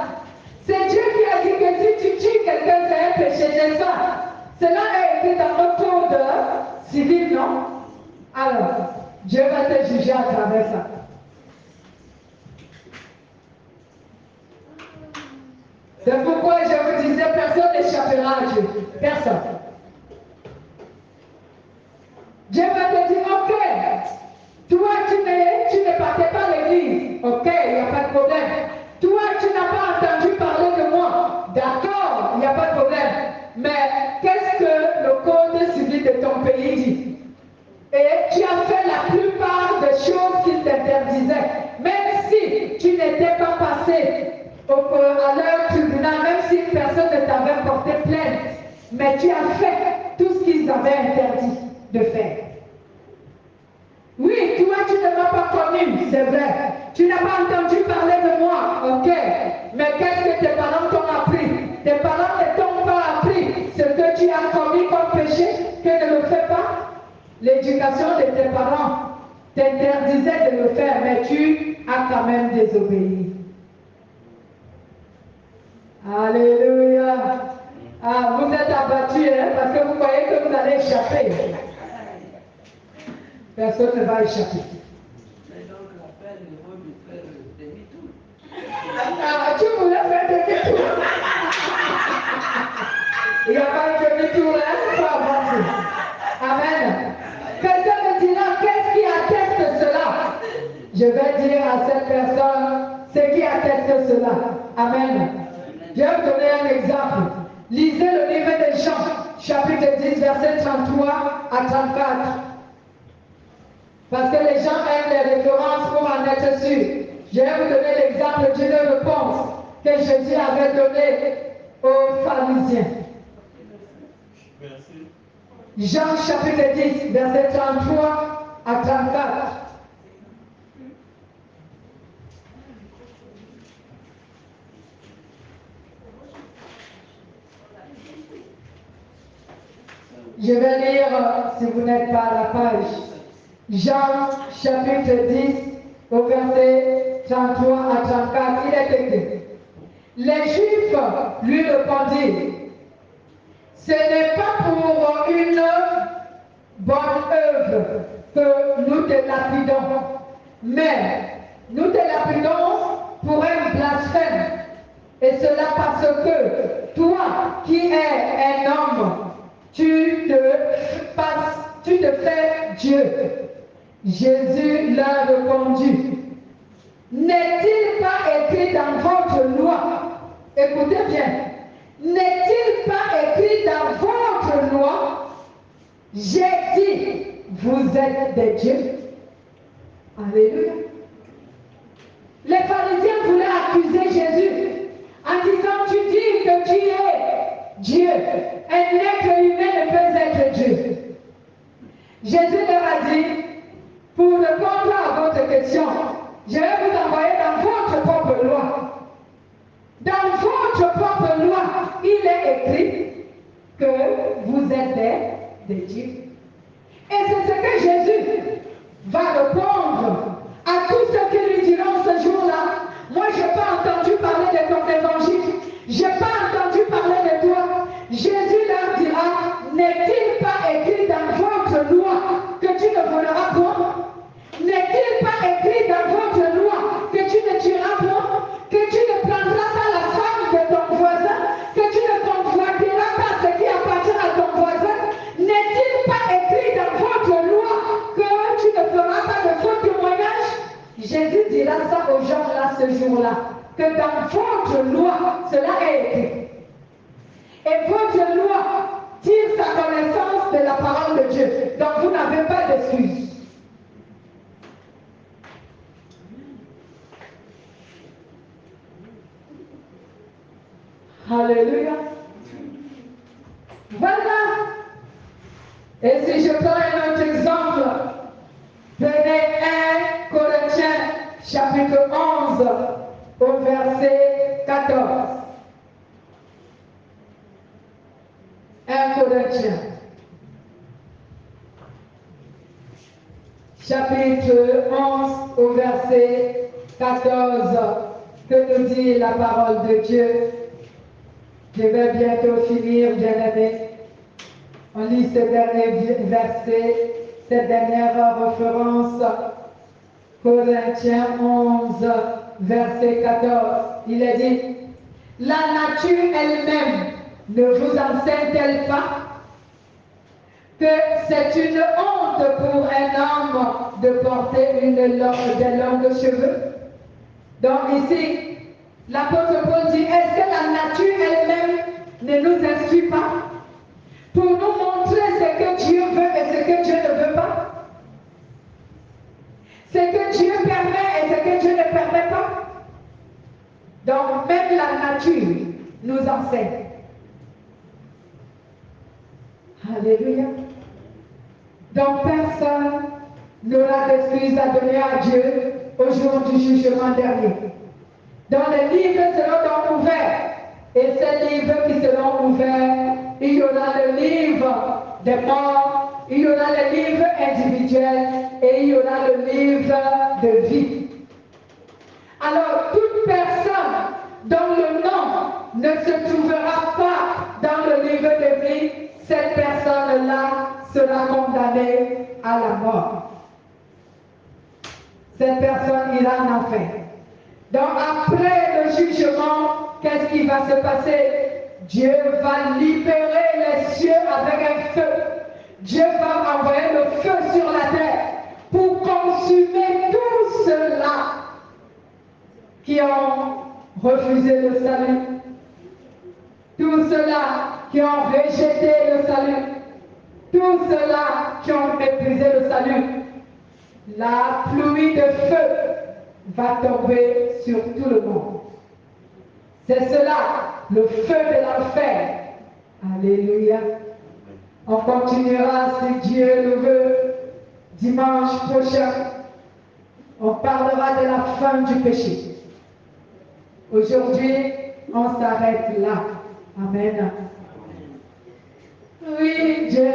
C'est Dieu qui a dit que si tu tues quelqu'un, c'est un péché, n'est-ce pas? Cela est écrit dans notre code civil, non? Alors, Dieu va te juger à travers ça. C'est pourquoi je vous disais, personne n'échappera à Dieu. Personne. Dieu va te dire, ok, toi tu ne partais pas à l'église. Ok, il n'y a pas de problème. Toi tu n'as pas entendu parler de moi. D'accord, il n'y a pas de problème. Mais qu'est-ce que le code civil de ton pays dit? Et tu as fait la plupart des choses qu'il t'interdisait. Même si tu n'étais pas passé à leur tribunal, même si personne ne t'avait porté plainte, mais tu as fait tout ce qu'ils avaient interdit de faire. Oui, toi tu ne m'as pas connu, c'est vrai. Tu n'as pas entendu parler de moi, ok. Mais qu'est-ce que tes parents t'ont appris? Tes parents ne t'ont pas appris ce que tu as commis comme péché, que ne le fais pas. L'éducation de tes parents t'interdisait de le faire, mais tu as quand même désobéi. Alléluia. Ah, vous êtes abattus, hein, parce que vous croyez que vous allez échapper. Personne ne va échapper. Mais donc, l'appel, il faut lui faire demi-tour. Ah, tu voulais faire demi-tour. Il n'y a pas de demi-tour, hein, il faut avancer. Amen. Quelqu'un me dira, qu'est-ce qui atteste cela? Je vais dire à cette personne ce qui atteste cela. Amen. Je vais vous donner un exemple. Lisez le livre de Jean, chapitre 10, verset 33 à 34. Parce que les gens aiment les références pour en être sûrs. Je vais vous donner l'exemple d'une réponse que Jésus avait donnée aux pharisiens. Merci. Jean chapitre 10, verset 33 à 34. Je vais lire, si vous n'êtes pas à la page, Jean chapitre 10, au verset 33 à 34, il est écrit. Les Juifs lui répondirent, ce n'est pas pour une bonne œuvre que nous te lapidons, mais nous te lapidons pour un blasphème. Et cela parce que toi qui es un homme, tu te fais Dieu. Jésus leur répondit, n'est-il pas écrit dans votre loi? Écoutez bien. N'est-il pas écrit dans votre loi? J'ai dit, vous êtes des dieux. Alléluia. Les pharisiens voulaient accuser Jésus en disant, tu dis que tu es Dieu. Un être humain ne peut être Dieu. Jésus leur a dit, pour répondre à votre question, je vais vous envoyer dans votre propre loi. Dans votre propre loi, il est écrit que vous êtes des dieux. Et c'est ce que Jésus va répondre à tous ceux qui lui diront ce jour-là. Moi, je n'ai pas entendu parler de ton évangile. Je n'ai pas entendu parler de toi. Jésus leur dira, n'est-il pas écrit dans votre loi que tu ne voleras point? N'est-il pas écrit dans votre loi que tu ne tueras point? Que tu ne prendras pas la femme de ton voisin? Que tu ne convoiteras pas ce qui appartient à ton voisin? N'est-il pas écrit dans votre loi que tu ne feras pas de faux témoignages? Jésus dira ça aux gens là ce jour-là, que dans votre loi, cela est écrit. Et votre loi tire sa connaissance de la parole de Dieu. Donc vous n'avez pas d'excuse. Alléluia. Voilà. Et si je prends un autre exemple, prenez 1 Corinthiens chapitre 11 au verset 14. 1 Corinthiens chapitre 11 au verset 14. Que nous dit la parole de Dieu? Je vais bientôt finir, bien-aimés. On lit ce dernier verset, cette dernière référence, Corinthiens 11, verset 14. Il est dit, la nature elle-même ne vous enseigne-t-elle pas que c'est une honte pour un homme de porter des longs cheveux? Donc ici, l'apôtre Paul dit, est-ce que la nature elle-même ne nous instruit pas pour nous montrer ce que Dieu veut et ce que Dieu ne veut pas? Ce que Dieu permet et ce que Dieu ne permet pas? Donc même la nature nous enseigne. Alléluia. Donc personne n'aura d'excuses à donner à Dieu au jour du jugement dernier. Dans les livres seront ouverts. Et ces livres qui seront ouverts, il y aura le livre des morts, il y aura le livre individuel et il y aura le livre de vie. Alors, toute personne dont le nom ne se trouvera pas dans le livre de vie, cette personne-là sera condamnée à la mort. Cette personne ira en enfer. Donc après le jugement, qu'est-ce qui va se passer? Dieu va libérer les cieux avec un feu. Dieu va envoyer le feu sur la terre pour consumer tous ceux-là qui ont refusé le salut. Tous ceux-là qui ont rejeté le salut. Tous ceux-là qui ont méprisé le salut. La pluie de feu va tomber sur tout le monde. C'est cela, le feu de l'enfer. Alléluia. On continuera, si Dieu le veut, dimanche prochain. On parlera de la fin du péché. Aujourd'hui, on s'arrête là. Amen. Oui, Dieu.